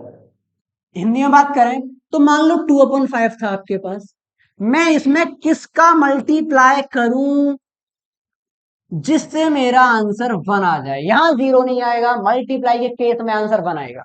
हिंदी में बात करें तो मान लो टू अपॉन फाइव था आपके पास, मैं इसमें किसका मल्टीप्लाई करूं जिससे मेरा आंसर वन आ जाए? यहां जीरो नहीं आएगा, मल्टीप्लाई के केस में आंसर वन आएगा।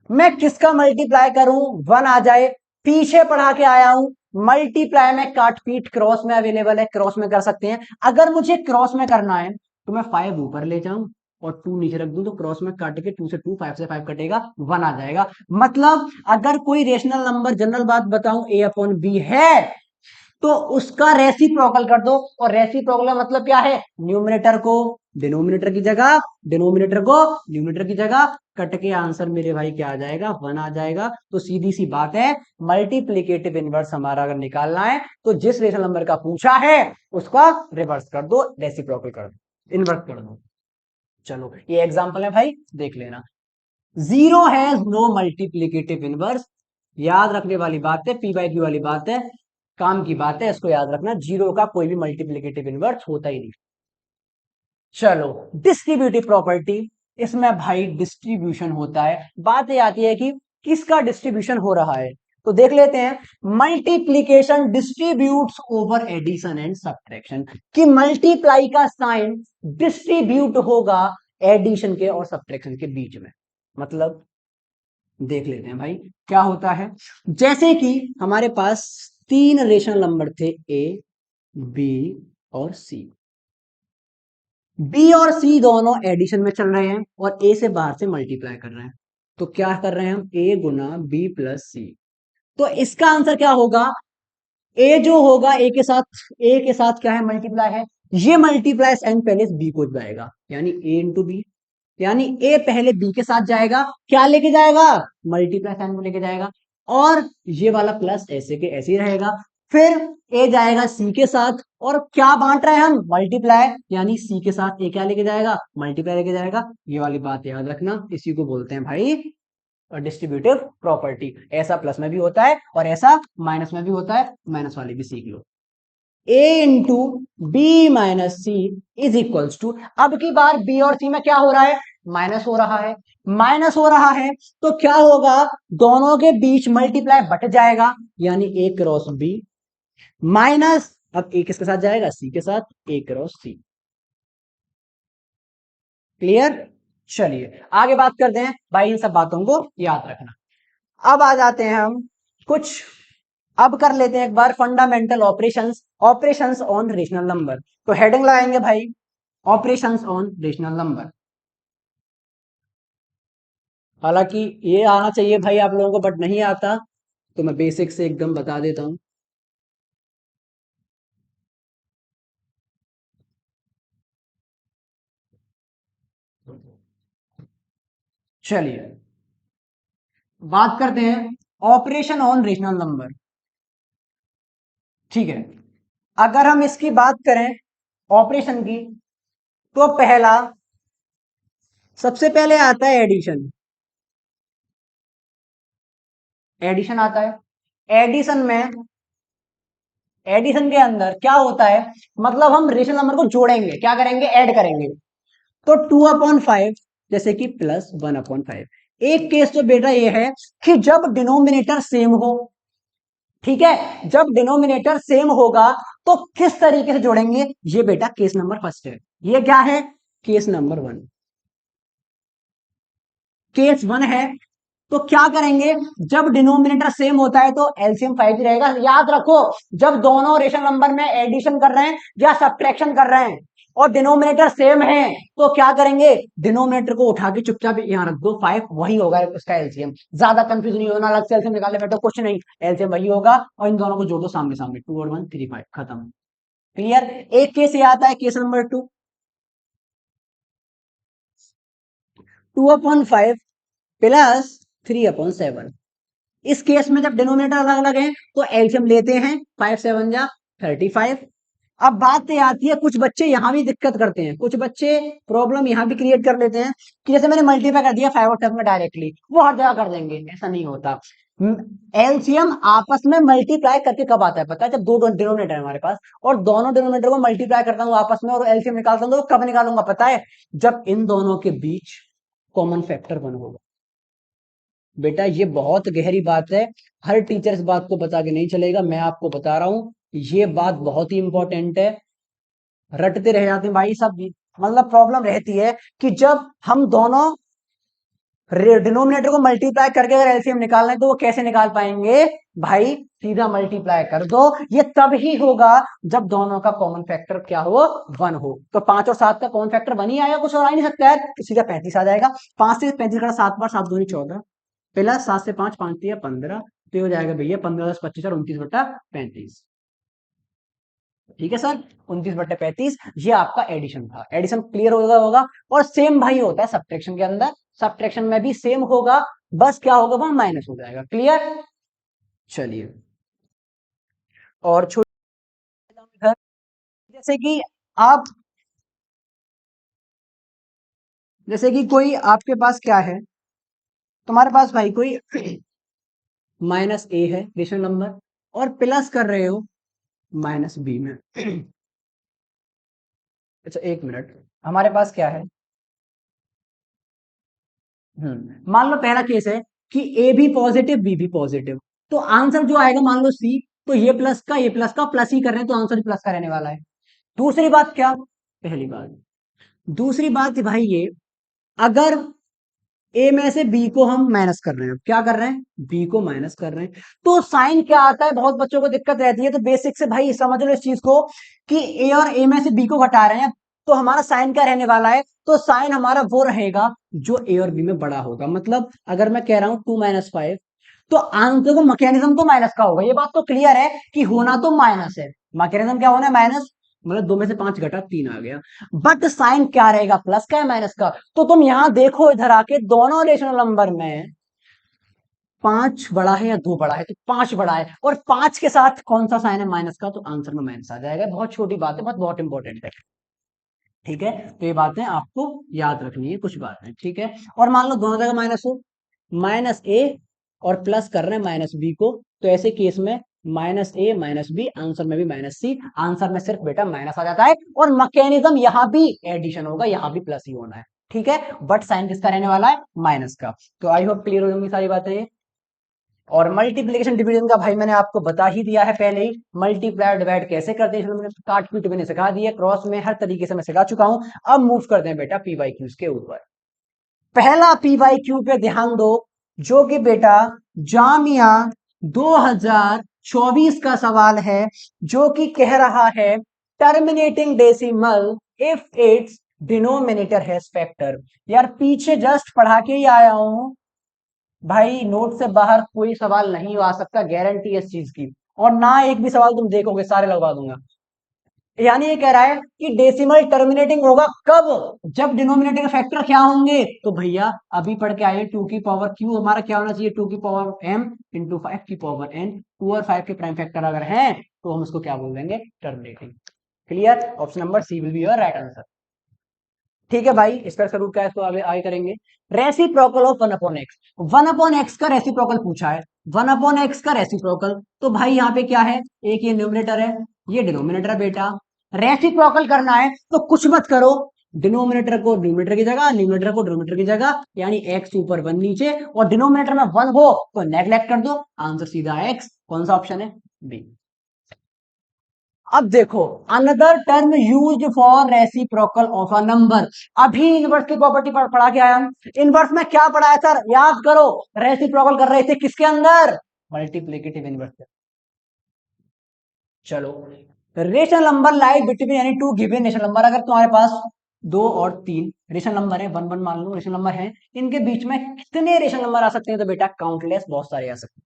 मैं किसका मल्टीप्लाई करूं वन आ जाए? पीछे पढ़ा के आया हूं, मल्टीप्लाई में काट पीट क्रॉस में अवेलेबल है, क्रॉस में कर सकते हैं। अगर मुझे क्रॉस में करना है तो मैं फाइव ऊपर ले जाऊं और टू नीचे रख दूं, तो क्रॉस में काट के टू से टू, फाइव से फाइव कटेगा, वन आ जाएगा। मतलब अगर कोई रेशनल नंबर, जनरल बात बताऊं, ए अपॉन बी है तो उसका रेसिप्रोकल कर दो। और रेसिप्रोकल का मतलब क्या है? न्यूमरेटर को डिनोमिनेटर की जगह, डिनोमिनेटर को न्यूमरेटर की जगह, कट के आंसर मेरे भाई क्या आ जाएगा? वन आ जाएगा। तो सीधी सी बात है, मल्टीप्लीकेटिव इनवर्स हमारा अगर निकालना है तो जिस रेशनल नंबर का पूछा है उसका रिवर्स कर दो, रेसिप्रोकल कर दो, इनवर्स कर दो। चलो ये एग्जांपल है भाई, देख लेना। Zero has no multiplicative inverse, याद रखने वाली बात है, पी बाई क्यू वाली बात है, काम की बात है, इसको याद रखना। जीरो का कोई भी मल्टीप्लीकेटिव इनवर्स होता ही नहीं। चलो डिस्ट्रीब्यूटिव प्रॉपर्टी, इसमें भाई डिस्ट्रीब्यूशन होता है। बात ये आती है कि किसका डिस्ट्रीब्यूशन हो रहा है, तो देख लेते हैं। Multiplication distributes over addition and subtraction, कि मल्टीप्लाई का साइन डिस्ट्रीब्यूट होगा एडिशन के और सब्ट्रैक्शन के बीच में। मतलब देख लेते हैं भाई क्या होता है। जैसे कि हमारे पास तीन रेशनल नंबर थे, ए, बी और सी। बी और सी दोनों एडिशन में चल रहे हैं और ए से बाहर से मल्टीप्लाई कर रहे हैं। तो क्या कर रहे हैं हम? ए गुना बी प्लस सी। तो इसका आंसर क्या होगा? ए जो होगा ए के साथ क्या है? मल्टीप्लाई है। ये मल्टीप्लाई साइन पहले बी को जाएगा, यानी ए इंटू बी। यानी ए पहले बी के साथ जाएगा, क्या लेके जाएगा, मल्टीप्लाई साइन को लेके जाएगा, और ये वाला प्लस ऐसे के ऐसे ही रहेगा। फिर ए जाएगा सी के साथ, और क्या बांट रहे हैं हम, मल्टीप्लाई, यानी सी के साथ ए क्या लेके जाएगा, मल्टीप्लाई लेके जाएगा। ये वाली बात याद रखना, इसी को बोलते हैं भाई डिस्ट्रीब्यूटिव प्रॉपर्टी। ऐसा प्लस में भी होता है और ऐसा माइनस में भी होता है, माइनस वाली भी सीख लो। a into b minus c is equals to, अब की बार बी और सी में क्या हो रहा है, माइनस हो रहा है। माइनस हो रहा है तो क्या होगा, दोनों के बीच मल्टीप्लाई बट जाएगा, यानी ए क्रॉस बी माइनस, अब ए किसके साथ जाएगा, सी के साथ, ए क्रॉस सी। क्लियर। चलिए आगे बात करते हैं भाई, इन सब बातों को याद रखना। अब आ जाते हैं हम कुछ, अब कर लेते हैं एक बार fundamental operations, operations on rational number. तो हेडिंग लगाएंगे भाई, ऑपरेशंस ऑन रेशनल नंबर। हालांकि ये आना चाहिए भाई आप लोगों को, बट नहीं आता, तो मैं बेसिक से एकदम बता देता हूं। चलिए बात करते हैं ऑपरेशन ऑन रेशनल नंबर। ठीक है, अगर हम इसकी बात करें ऑपरेशन की, तो पहला सबसे पहले आता है एडिशन। एडिशन आता है, एडिशन में, एडिशन के अंदर क्या होता है, मतलब हम रेशनल नंबर को जोड़ेंगे, क्या करेंगे, ऐड करेंगे। तो 2/5 जैसे कि +1/5। एक केस तो बेटा ये है कि जब डिनोमिनेटर सेम हो, ठीक है, जब डिनोमिनेटर सेम होगा तो किस तरीके से जोड़ेंगे, ये बेटा केस नंबर फर्स्ट है। ये क्या है, केस नंबर 1, केस 1 है। तो क्या करेंगे, जब डिनोमिनेटर सेम होता है तो एलसीएम 5 ही रहेगा। याद रखो, जब दोनों रेशनल नंबर में एडिशन कर रहे हैं या सब्ट्रैक्शन कर रहे हैं और डिनोमिनेटर सेम है, तो क्या करेंगे, डिनोमिनेटर को उठा के चुपचाप यहां रख दो, 5 वही होगा उसका एलसीएम। ज्यादा कंफ्यूज नहीं होना, अलग से एलसीएम निकालने बैठो, कुछ नहीं, एलसीएम वही होगा, और इन दोनों को जोड़ो सामने सामने, 2 और 1 3 5 खत्म। क्लियर। एक केस ये आता है, केस नंबर 2, 2/5 +3/7। इस केस में जब डिनोमिनेटर अलग अलग है तो एलसीएम लेते हैं, 5 7 जा 35। अब बात ये आती है, कुछ बच्चे यहां भी दिक्कत करते हैं, कुछ बच्चे प्रॉब्लम यहां भी क्रिएट कर लेते हैं कि जैसे मैंने मल्टीप्लाई कर दिया 5 और 7 में डायरेक्टली, वो हर जगह कर देंगे, ऐसा नहीं होता। एलसीएम आपस में मल्टीप्लाई करके कब आता है पता है, जब दो डिनोमिनेटर है हमारे पास और दोनों डिनोमिनेटर को मल्टीप्लाई करता हूं आपस में और एलसीएम निकालता हूं, तो कब निकालूंगा पता है, जब इन दोनों के बीच कॉमन फैक्टर 1 होगा। बेटा ये बहुत गहरी बात है, हर टीचर इस बात को बता के नहीं चलेगा, मैं आपको बता रहा हूं, ये बात बहुत ही इंपॉर्टेंट है। रटते रह जाते हैं भाई सब, मतलब प्रॉब्लम रहती है कि जब हम दोनों डिनोमिनेटर को मल्टीप्लाई करके अगर एलसीएम निकालना है तो वो कैसे निकाल पाएंगे भाई, सीधा मल्टीप्लाई कर दो। ये तब ही होगा जब दोनों का कॉमन फैक्टर क्या हो, 1 हो। तो 5 और 7 का कॉमन फैक्टर 1 ही आएगा, कुछ और आ नहीं सकता है, तो सीधा 35 आ जाएगा। 5 से 35 का 7 बार, 7 दूनी 14, प्लस 7 से 5 5 दिया 15, तो हो जाएगा भैया 15 10 25 और 29/35। ठीक है सर, 29/35, ये आपका एडिशन था। एडिशन क्लियर होगा और सेम भाई होता है सब्ट्रैक्शन के अंदर, सब्ट्रैक्शन में भी सेम होगा, बस क्या होगा, वहां माइनस हो जाएगा। क्लियर। चलिए, और छोटे, जैसे कि आप, जैसे कि कोई आपके पास क्या है, तुम्हारे पास भाई कोई -a है रेशनल नंबर, और प्लस कर रहे हो -b में। अच्छा एक मिनट, हमारे पास क्या है, मान लो पहला केस है कि ए भी पॉजिटिव बी भी पॉजिटिव, तो आंसर जो आएगा मान लो सी, तो ये प्लस का ये प्लस का प्लस ही कर रहे हैं, तो आंसर प्लस का रहने वाला है। दूसरी बात क्या, पहली बात, दूसरी बात भाई ये, अगर ए में से बी को हम माइनस कर रहे हैं, क्या कर रहे हैं, बी को माइनस कर रहे हैं, तो साइन क्या आता है, बहुत बच्चों को दिक्कत रहती है, तो बेसिक से भाई समझ लो इस चीज को कि ए और ए में से बी को घटा रहे हैं, तो हमारा साइन क्या रहने वाला है, तो साइन हमारा वो रहेगा जो ए और बी में बड़ा होगा। मतलब अगर मैं कह रहा हूं 2 - 5, तो आंसर को मैकेनिज्म तो माइनस का होगा, ये बात तो क्लियर है कि होना तो माइनस है, मैकेनिज्म क्या होना है, माइनस। मतलब 2 में से 5 घटा 3 आ गया। बट साइन क्या रहेगा, प्लस का है माइनस का? तो तुम यहां देखो इधर आके दोनों रेशनल नंबर में 5 बड़ा है या 2 बड़ा है, तो 5 बड़ा है, और 5 के साथ कौन सा साइन है, माइनस का, तो आंसर में माइनस आ जाएगा। बहुत छोटी बात है, बहुत इंपॉर्टेंट है। ठीक है, तो ये बातें आपको याद रखनी है, कुछ बातें, ठीक है। और मान लो दोनों जगह माइनस हो, माइनस ए और प्लस कर रहे हैं माइनस बी को, तो ऐसे केस में माइनस ए माइनस बी, आंसर में भी माइनस सी, आंसर में सिर्फ बेटा माइनस आ जाता है। और मैकेनिज्म यहां भी एडिशन होगा, यहां भी प्लस ही होना है, ठीक है। बट साइन किसका रहने वाला है, माइनस का। तो आई होप क्लियर हो जाएंगी सारी बातें। और मल्टीप्लीकेशन डिवीजन का भाई मैंने आपको बता ही दिया है पहले ही, मल्टीप्लाई डिवाइड कैसे करते हैं इसमें मैंने काट पीट मैंने सिखा दिया, क्रॉस में हर तरीके से मैं सिखा चुका हूं। अब मूव करते हैं बेटा पी वाई क्यूज के ऊपर। पहला पी वाई क्यू पे ध्यान दो, जो कि बेटा जामिया 2024 का सवाल है, जो कि कह रहा है terminating decimal if it's denominator has factor. यार पीछे जस्ट पढ़ा के ही आया हूं भाई, नोट से बाहर कोई सवाल नहीं आ सकता, गारंटी है इस चीज की। और ना एक भी सवाल तुम देखोगे, सारे लगवा दूंगा। यानी ये कह रहा है कि डेसिमल टर्मिनेटिंग होगा कब, जब डिनोमिनेटर के फैक्टर क्या होंगे, तो भैया अभी पढ़ के आए 2 की पावर क्यू हमारा क्या होना चाहिए, 2 की पावर एम इंटू 5 की पावर एन। 2 और 5 के प्राइम फैक्टर अगर हैं तो हम उसको क्या बोल देंगे, terminating. Clear, option number c will be your right answer. ठीक है भाई, इसका रूट क्या है इसको आगे आगे करेंगे। रेसिप्रोकल ऑफ 1/x, 1/x का रेसिप्रोकल पूछा है, 1/x का रेसिप्रोकल, तो भाई यहाँ पे क्या है, एक ये न्यूमरेटर है, ये डिनोमिनेटर है बेटा। रेसिप्रोकल करना है तो कुछ मत करो, डिनोमिनेटर को न्यूमरेटर की जगह, न्यूमरेटर को डिनोमिनेटर की जगह, यानी x ऊपर 1 नीचे, और डिनोमिनेटर में 1 हो तो नेग्लेक्ट कर दो, आंसर सीधा x। कौन सा ऑप्शन है, बी। अब देखो, another term used for reciprocal of a number. अभी इनवर्स की प्रॉपर्टी पढ़ा के आया हूं। इनवर्स में क्या पढ़ाया सर, याद करो, रेसिप्रोकल कर रहे थे किसके अंदर, मल्टीप्लिकेटिव इनवर्स के। चलो, रेशनल नंबर लाई बिटवीन यानी टू गिवन रेशनल नंबर, अगर तुम्हारे पास 2 और 3 रेशनल नंबर है, 1 1 मान लो रेशनल नंबर है, इनके बीच में कितने रेशनल नंबर आ सकते हैं, तो बेटा काउंटलेस, बहुत सारे आ सकते हैं।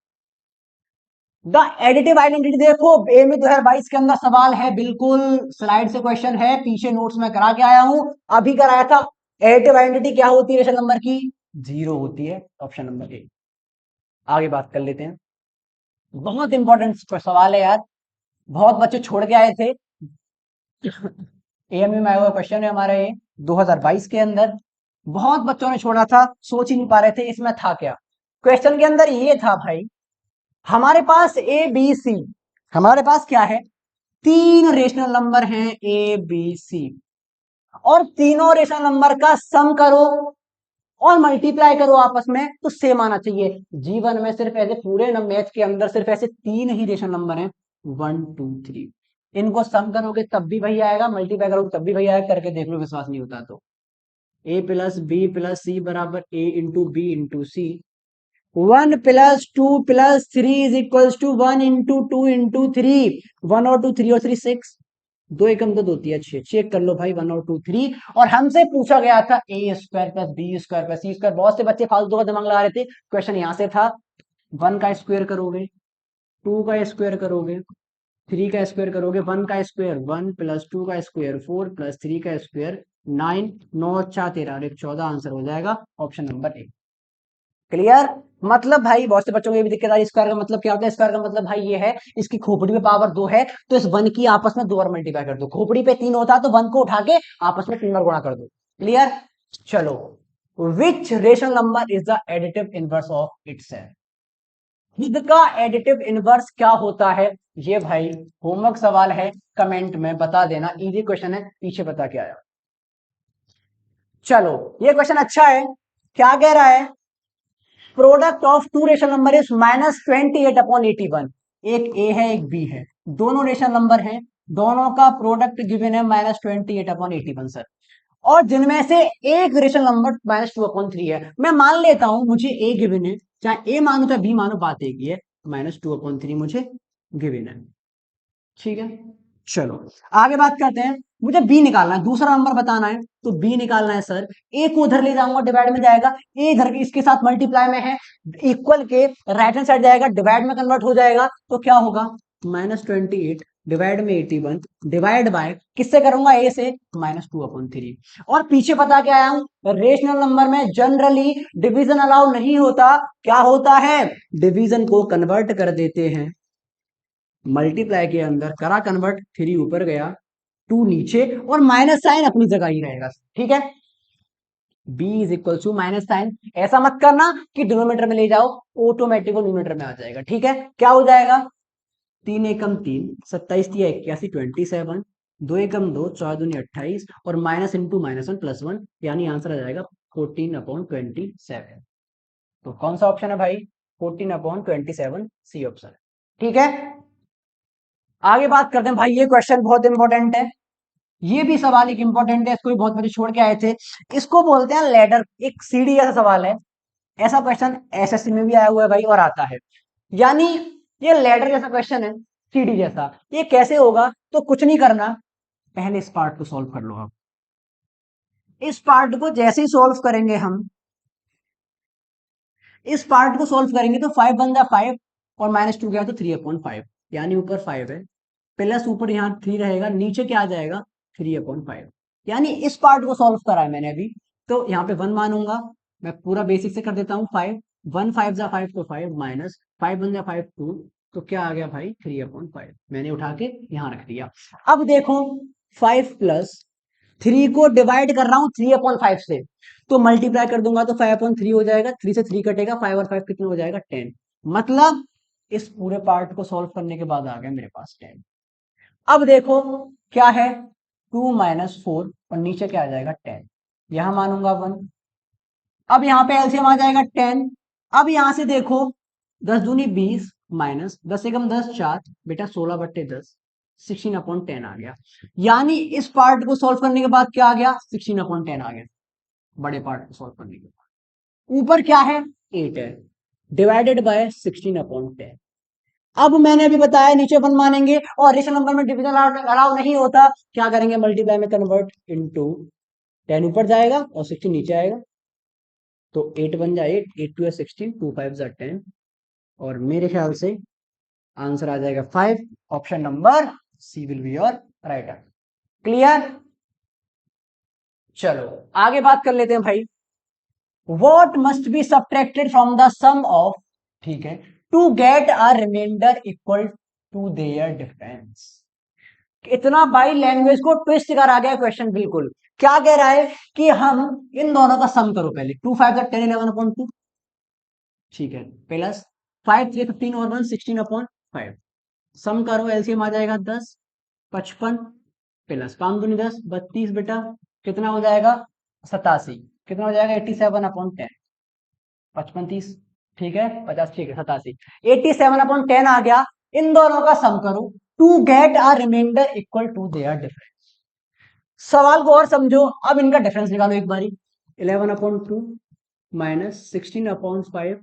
द एडिटिव आइडेंटिटी देखो, ए में 2022 के अंदर सवाल है, बिल्कुल स्लाइड से क्वेश्चन है, पीछे नोट्स में करा के आया हूं, अभी कराया था। एडिटिव आइडेंटिटी क्या होती है रेशनल नंबर की, 0 होती है, ऑप्शन नंबर ए। आगे बात कर लेते हैं, बहुत इंपॉर्टेंट सवाल है यार, बहुत बच्चे छोड़ के आए थे। एएमयू में आया हुआ क्वेश्चन है हमारा ये, 2022 के अंदर बहुत बच्चों ने छोड़ा था, सोच ही नहीं पा रहे थे इसमें था क्या। क्वेश्चन के अंदर ये था भाई, हमारे पास ए बी सी, हमारे पास क्या है, 3 रेशनल नंबर हैं ए बी सी, और तीनों रेशनल नंबर का सम करो और मल्टीप्लाई करो आपस में तो सेम आना चाहिए। जीवन में सिर्फ ऐसे पूरे मैथ के अंदर सिर्फ ऐसे 3 ही रेशनल नंबर हैं, 1 2 3। इनको सम करोगे तब भी वही आएगा, मल्टीप्लाई करोगे तब भी वही आएगा, करके देख लो, विश्वास नहीं होता तो। A plus B plus C बराबर A into B into C, 1 + 2 + 3 is equals to 1 × 2 × 3, 1 और 2 3 और 3 6, 2 एकम 2 2 6, चेक कर लो भाई, 1 और 2 3। और हमसे पूछा गया था a² + b² + c²। बहुत से बच्चे फालतू का दिमाग लगा रहे थे, क्वेश्चन यहां से था, 1 का स्क्वायर करोगे, 2 का स्क्वायर करोगे, 3 का स्क्वायर करोगे, 1 का स्क्वायर 1 + 2 का स्क्वायर 4 + 3 का स्क्वायर 9, 9 4 13 और 1 14, आंसर हो जाएगा ऑप्शन नंबर ए। क्लियर, मतलब भाई बहुत से बच्चों को ये भी दिक्कत आ रही है, स्क्वायर का मतलब क्या होता है, स्क्वायर का मतलब भाई ये है, इसकी खोपड़ी पे पावर 2 है तो इस 1 की आपस में 2 और मल्टीप्लाई कर दो, खोपड़ी पे 3 होता तो 1 को उठा के आपस में 3 और गुणा कर दो। क्लियर, चलो, which rational number is the additive inverse of itself. इसका एडिटिव इनवर्स क्या होता है, ये भाई होमवर्क सवाल है, कमेंट में बता देना, इजी क्वेश्चन है, पीछे बता के आया। चलो, ये क्वेश्चन अच्छा है, क्या कह रहा है, product of two rational number is -28/81। एक ए है एक बी है, दोनों रेशनल नंबर हैं, दोनों का प्रोडक्ट गिवन है -28/81 सर। और जिनमें से एक रेशनल नंबर -2/3 है, मैं मान लेता हूं मुझे ए गिवन है, चाहे ए मानो चाहे बी मानो, बात एक ही है, -2/3 मुझे गिवन है। ठीक है, चलो आगे बात करते हैं, मुझे बी निकालना है, दूसरा नंबर बताना है, तो बी निकालना है सर। ए को उधर ले जाऊंगा, डिवाइड में जाएगा, ए इधर इसके साथ मल्टीप्लाई में है, इक्वल के राइट हैंड साइड जाएगा, डिवाइड में कन्वर्ट हो जाएगा, तो क्या होगा, -28 डिवाइड में 81 डिवाइड बाय किससे करूंगा, ए से, -2/3। और पीछे पता क्या आया हूं, रेशनल नंबर में जनरली डिवीजन अलाउ नहीं होता, क्या होता है, डिवीजन को कन्वर्ट कर देते हैं। मल्टीप्लाई के अंदर करा कन्वर्ट, 3 ऊपर गया 2 नीचे, और माइनस साइन अपनी जगह ही रहेगा। ठीक है, b is equal to minus sign, ऐसा मत करना कि डिनोमिनेटर में ले जाओ, ऑटोमेटिक डिनोमिनेटर में आ जाएगा। ठीक है, क्या हो जाएगा, 3 एकम 3, 27 3 81 27, 2 एकम 2, 4 दूनी 28, और माइनस इंटू माइनस 1 प्लस 1, यानी आंसर आ जाएगा 14/27। तो कौन सा ऑप्शन है भाई, 14/27 सी ऑप्शन। ठीक है, आगे बात करते हैं भाई, ये क्वेश्चन बहुत इंपॉर्टेंट है, ये भी सवाल एक इंपॉर्टेंट है, इसको भी बहुत बच्चे छोड़ के आए थे। इसको बोलते हैं लैडर, एक सीढ़ी जैसा सवाल है। ऐसा क्वेश्चन एसएससी में भी आया हुआ है भाई, और आता है, यानी ये लैडर जैसा क्वेश्चन है, सीढ़ी जैसा। ये कैसे होगा, तो कुछ नहीं करना, पहले इस पार्ट को सॉल्व कर लो आप। इस पार्ट को जैसे ही सॉल्व करेंगे हम, इस पार्ट को सॉल्व करेंगे तो 5 बन जा 5, और -2 गया तो 3/5, यानी ऊपर 5 है, प्लस ऊपर यहाँ 3 रहेगा, नीचे क्या आ जाएगा 3/5, यानी इस पार्ट को सॉल्व करा है मैंने अभी। तो यहाँ पे 1 मानूंगा, मैं पूरा बेसिक से कर देता हूँ। 5 1 5 जा 5 तो 5, माइनस 5 1 जा 5 2, तो क्या आ गया भाई 3/5, मैंने उठा के यहाँ रख दिया। अब देखो 5 प्लस 3 को डिवाइड कर रहा हूँ 3/5 से, तो मल्टीप्लाई कर दूंगा तो 5/3 हो जाएगा, 3 से 3 कटेगा, 5 और 5 कितना हो जाएगा 10। मतलब इस पूरे पार्ट को सॉल्व करने के बाद आ गया मेरे पास 10। अब देखो क्या है, 2 - 4, और नीचे क्या आ जाएगा 10, यहां मानूंगा 1। अब यहाँ पे एलसीएम आ जाएगा 10। अब यहां से देखो 10 दूनी 20, माइनस 10 एकम 10 4, बेटा 16/10, 16/10 आ गया। यानी इस पार्ट को सॉल्व करने के बाद क्या आ गया, 16/10 आ गया, बड़े पार्ट को सॉल्व करने के बाद। ऊपर क्या है 8 है, डिवाइडेड बाय 16/10। अब मैंने अभी बताया नीचे 1 मानेंगे, और रेशनल नंबर में डिवीजन अलाउ नहीं होता, क्या करेंगे, मल्टीप्लाई में कन्वर्ट इनटू 10 ऊपर जाएगा और 16 नीचे आएगा, तो 8 बन जाए 8, 8 2 16, 2 5 10, और मेरे ख्याल से आंसर आ जाएगा 5। Option number c will be your right answer. Clear, चलो आगे बात कर लेते हैं भाई। What must be subtracted from the sum of, ठीक है, to get a remainder equal to their difference। इतना भाई लैंग्वेज को ट्विस्ट करा गया क्वेश्चन, बिल्कुल क्या कह रहा है कि हम इन दोनों का सम करो पहले, 2 5 10 11/2, ठीक है, प्लस 5 3 15 और 1 16/5, सम करो, एलसीएम आ जाएगा 10 55, प्लस 5 दूनी 10 32, बेटा कितना हो जाएगा 87, कितना हो जाएगा 87/10, 55 30, ठीक है 50, ठीक है 87, 87/10 आ गया। इन दोनों का सम करो to get a remainder equal to their difference. सवाल को और समझो, अब इनका डिफरेंस निकालो एक बारी, 11/2 minus 16/5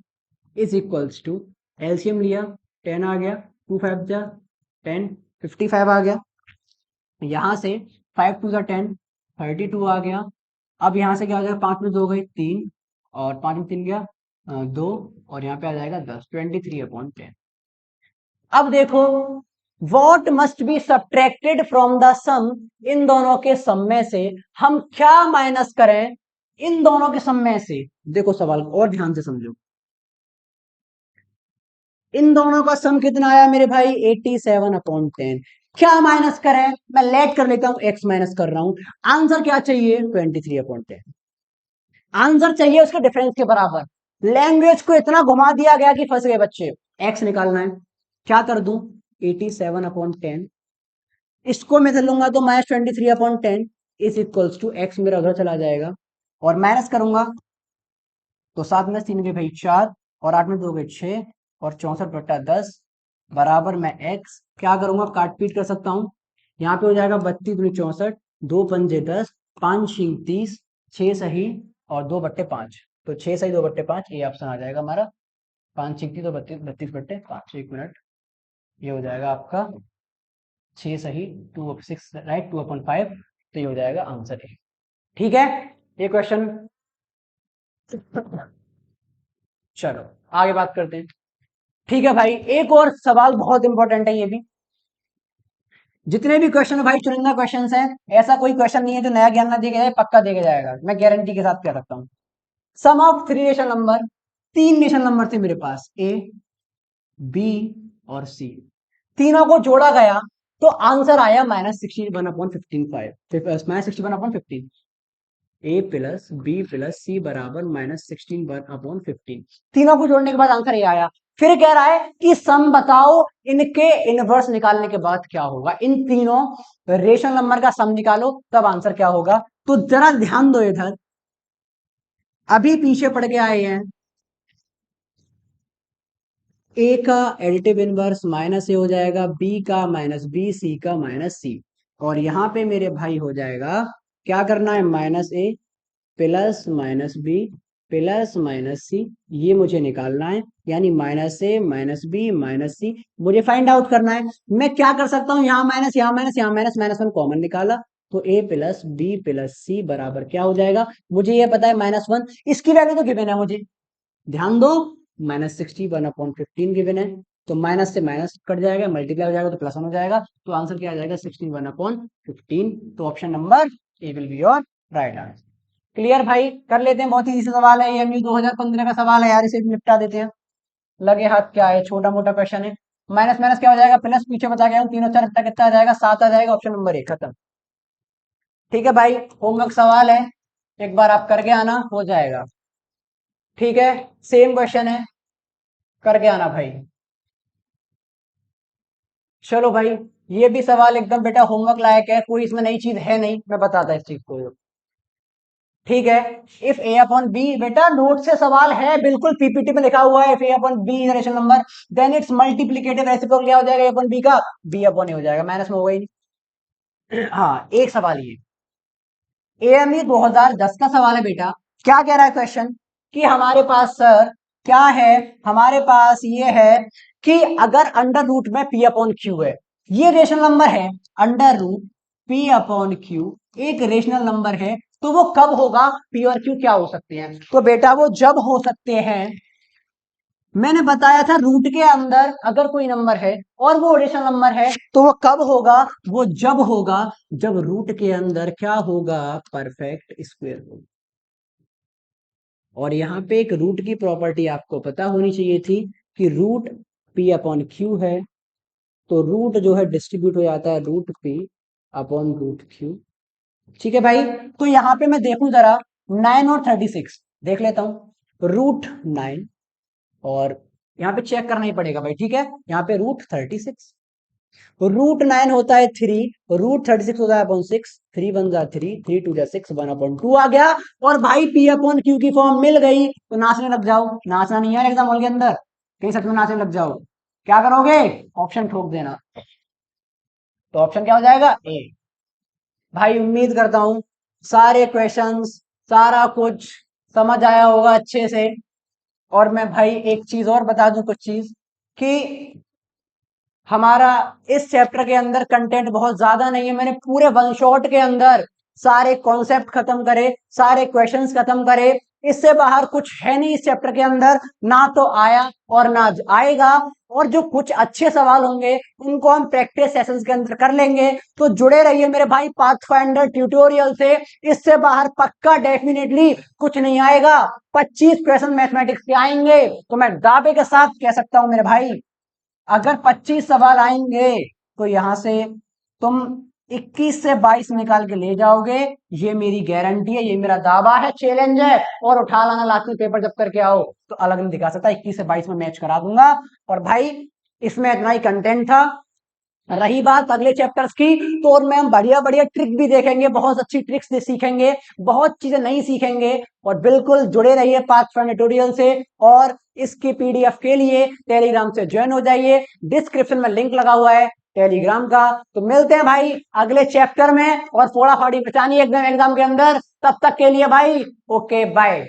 is equals to, LCM लिया 10 आ गया, 2 5 जा 10, 55 आ गया, यहां से 5 2 जा 10, 32 आ गया। अब यहां से क्या हो जाएगा, 5 में 2 गई 3, और 5 में 3 गया 2, और यहाँ पे आ जाएगा 10, 23/10। अब देखो what must be subtracted from the sum, इन दोनों के सम में से हम क्या माइनस करें, इन दोनों के सम में से। देखो सवाल को और ध्यान से समझो, इन दोनों का सम कितना आया मेरे भाई 87/10, क्या माइनस करें, मैं लेट कर लेता हूं, एक्स माइनस कर रहा हूं, आंसर क्या चाहिए 23/10, आंसर चाहिए उसके डिफरेंस के बराबर। लैंग्वेज को इतना घुमा दिया गया कि फंस गए बच्चे। एक्स निकालना है, क्या कर दूं 87/10, इसको मैं लूंगा तो -23/10 इज इक्वल्स टू एक्स, मेरा उधर चला जाएगा, और माइनस करूंगा तो 7 में 3 गए भाई 4, और 8 में 2 गए 6, और 64/10 बराबर मैं एक्स क्या करूंगा, काट पीट कर सकता हूं, यहाँ पे हो जाएगा 32 दूनी 64, 2 पंजे 10, 5 शीं 30, 6 सही और 2/5, तो 6 सही 2/5, ये ऑप्शन आ जाएगा हमारा, 5 शीं 30 तो 32/5, 1 मिनट, ये हो जाएगा आपका 6 सही 2/6 राइट 2/5, तो ये हो जाएगा आंसर ए। ठीक है, ये क्वेश्चन, चलो आगे बात करते हैं। ठीक है भाई, एक और सवाल बहुत इंपॉर्टेंट है ये भी, जितने भी क्वेश्चन है भाई चुनिंदा क्वेश्चन है, ऐसा कोई क्वेश्चन नहीं है जो नया ज्ञान ना दिया जाए, पक्का दिया जाएगा, मैं गारंटी के साथ कह सकता हूँ। सम ऑफ थ्री रेशनल नंबर, तीन रेशनल नंबर थे मेरे पास, ए बी और सी, तीनों को जोड़ा गया तो आंसर आया -61/15, -61/15, ए प्लस बी प्लस सी बराबर -16/15। तीनों को जोड़ने के बाद आंसर ये आया। फिर कह रहा है कि सम बताओ इनके इनवर्स निकालने के बाद क्या होगा, इन तीनों रेशनल नंबर का सम निकालो तब आंसर क्या होगा। तो जरा ध्यान दो इधर, अभी पीछे पड़ के आए हैं, ए का एडिटिव इनवर्स माइनस ए हो जाएगा, बी का -b, सी का -c, और यहां पे मेरे भाई हो जाएगा, क्या करना है, -a plus -b plus -c, ये मुझे निकालना है, यानी -a -b -c मुझे फाइंड आउट करना है। मैं क्या कर सकता हूं, यहां माइनस यहां माइनस यहां माइनस, -1 कॉमन निकाला तो a plus B plus C बराबर क्या हो जाएगा, मुझे ये पता है -1, इसकी वैल्यू तो गिवन है मुझे, ध्यान दो, -61/15 गिवन है, तो माइनस से माइनस कट जाएगा, मल्टीप्लाई हो जाएगा तो +1 हो जाएगा, तो आंसर क्या आ जाएगा, 61/15। तो option number A will be your right answer. Clear भाई, कर लेते हैं, बहुत ही इजी सवाल है, एएमयू 2015 का सवाल है यार, इसे भी निपटा देते हैं। लगे हाथ क्या है, छोटा मोटा क्वेश्चन है। माइनस माइनस क्या हो जाएगा, प्लस, पीछे बचा गया हूँ, 3 और 4 कितना आ जाएगा, 7 आ जाएगा, ऑप्शन नंबर 1 खत्म। ठीक है भाई, होमवर्क सवाल है, एक बार आप करके आना, हो जाएगा। ठीक है, सेम क्वेश्चन है, करके आना भाई। चलो भाई, ये भी सवाल एकदम बेटा होमवर्क लायक है, कोई इसमें नई चीज है नहीं, मैं बताता इस चीज को। ठीक है, इफ ए अपॉन बी, बेटा नोट से सवाल है, बिल्कुल पीपीटी में लिखा हुआ है, if A upon B is rational number then it's multiplicative reciprocal क्या हो जाएगा, ए अपॉन बी का, बी अपॉन ए हो जाएगा, माइनस में होगा ही नहीं। हाँ, एक सवाल ये एएमयू 2010 का सवाल है बेटा। क्या कह रहा है क्वेश्चन, कि हमारे पास सर क्या है, हमारे पास ये है कि अगर अंडर रूट में पी अपॉन क्यू है, ये रेशनल नंबर है, under root P upon Q एक रेशनल नंबर है, तो वो कब होगा, पी और क्यू क्या हो सकते हैं, तो बेटा वो जब हो सकते हैं, मैंने बताया था रूट के अंदर अगर कोई नंबर है और वो रेशनल नंबर है तो वो कब होगा, वो जब होगा जब रूट के अंदर क्या होगा, परफेक्ट स्क्वायर होगा। और यहाँ पे एक रूट की प्रॉपर्टी आपको पता होनी चाहिए थी कि रूट पी अपॉन क्यू है, तो रूट जो है डिस्ट्रीब्यूट हो जाता है root P upon root Q. ठीक है भाई, तो यहाँ पे मैं देखूं जरा 9 और 36 देख लेता हूं, √9, और यहाँ पे चेक करना ही पड़ेगा भाई, ठीक है, यहाँ पे √36, √9 होता है 3, √36 होता है अपॉन 6, 3 1 जा 3, 3 2 जा 6, 1 अपॉन 2 आ गया, और भाई पी अपॉन क्यू की फॉर्म मिल गई, तो नाचने लग जाओ, नाचना नहीं है एग्जाम हॉल के अंदर, कहीं सच में नाचने लग जाओ, क्या करोगे, ऑप्शन ठोक देना, तो ऑप्शन क्या हो जाएगा, ए। भाई उम्मीद करता हूं सारे क्वेश्चंस, सारा कुछ समझ आया होगा अच्छे से। और मैं भाई एक चीज और बता दूं, कुछ चीज कि हमारा इस चैप्टर के अंदर कंटेंट बहुत ज्यादा नहीं है, मैंने पूरे वन शॉट के अंदर सारे कॉन्सेप्ट खत्म करे, सारे क्वेश्चंस खत्म करे, इससे बाहर कुछ है नहीं इस चैप्टर के अंदर, ना तो आया और ना आएगा, और जो कुछ अच्छे सवाल होंगे उनको हम प्रैक्टिस सेशंस के अंदर कर लेंगे। तो जुड़े रहिए मेरे भाई पाथफाइंडर ट्यूटोरियल से, इससे बाहर पक्का डेफिनेटली कुछ नहीं आएगा। 25 क्वेश्चन मैथमेटिक्स के आएंगे, तो मैं दावे के साथ कह सकता हूं मेरे भाई, अगर 25 सवाल आएंगे तो यहां से तुम 21 से 22 निकाल के ले जाओगे, ये मेरी गारंटी है, ये मेरा दावा है, चैलेंज है, और उठा लाना लास्ट में पेपर जब करके आओ तो अलग नहीं दिखा सकता, 21 से 22 में मैच करा दूंगा। और भाई इसमें इतना ही कंटेंट था, रही बात अगले चैप्टर्स की, तो और मैं हम बढ़िया बढ़िया ट्रिक भी देखेंगे, बहुत अच्छी ट्रिक्स सीखेंगे, बहुत चीजें नहीं सीखेंगे, और बिल्कुल जुड़े रहिए पाथफाइंडर ट्यूटोरियल से। और इसकी पीडीएफ के लिए टेलीग्राम से ज्वाइन हो जाइए, डिस्क्रिप्शन में लिंक लगा हुआ है टेलीग्राम का। तो मिलते हैं भाई अगले चैप्टर में, और फोड़ा फाड़ी बचानी है एग्जाम के अंदर, तब तक के लिए भाई ओके बाय।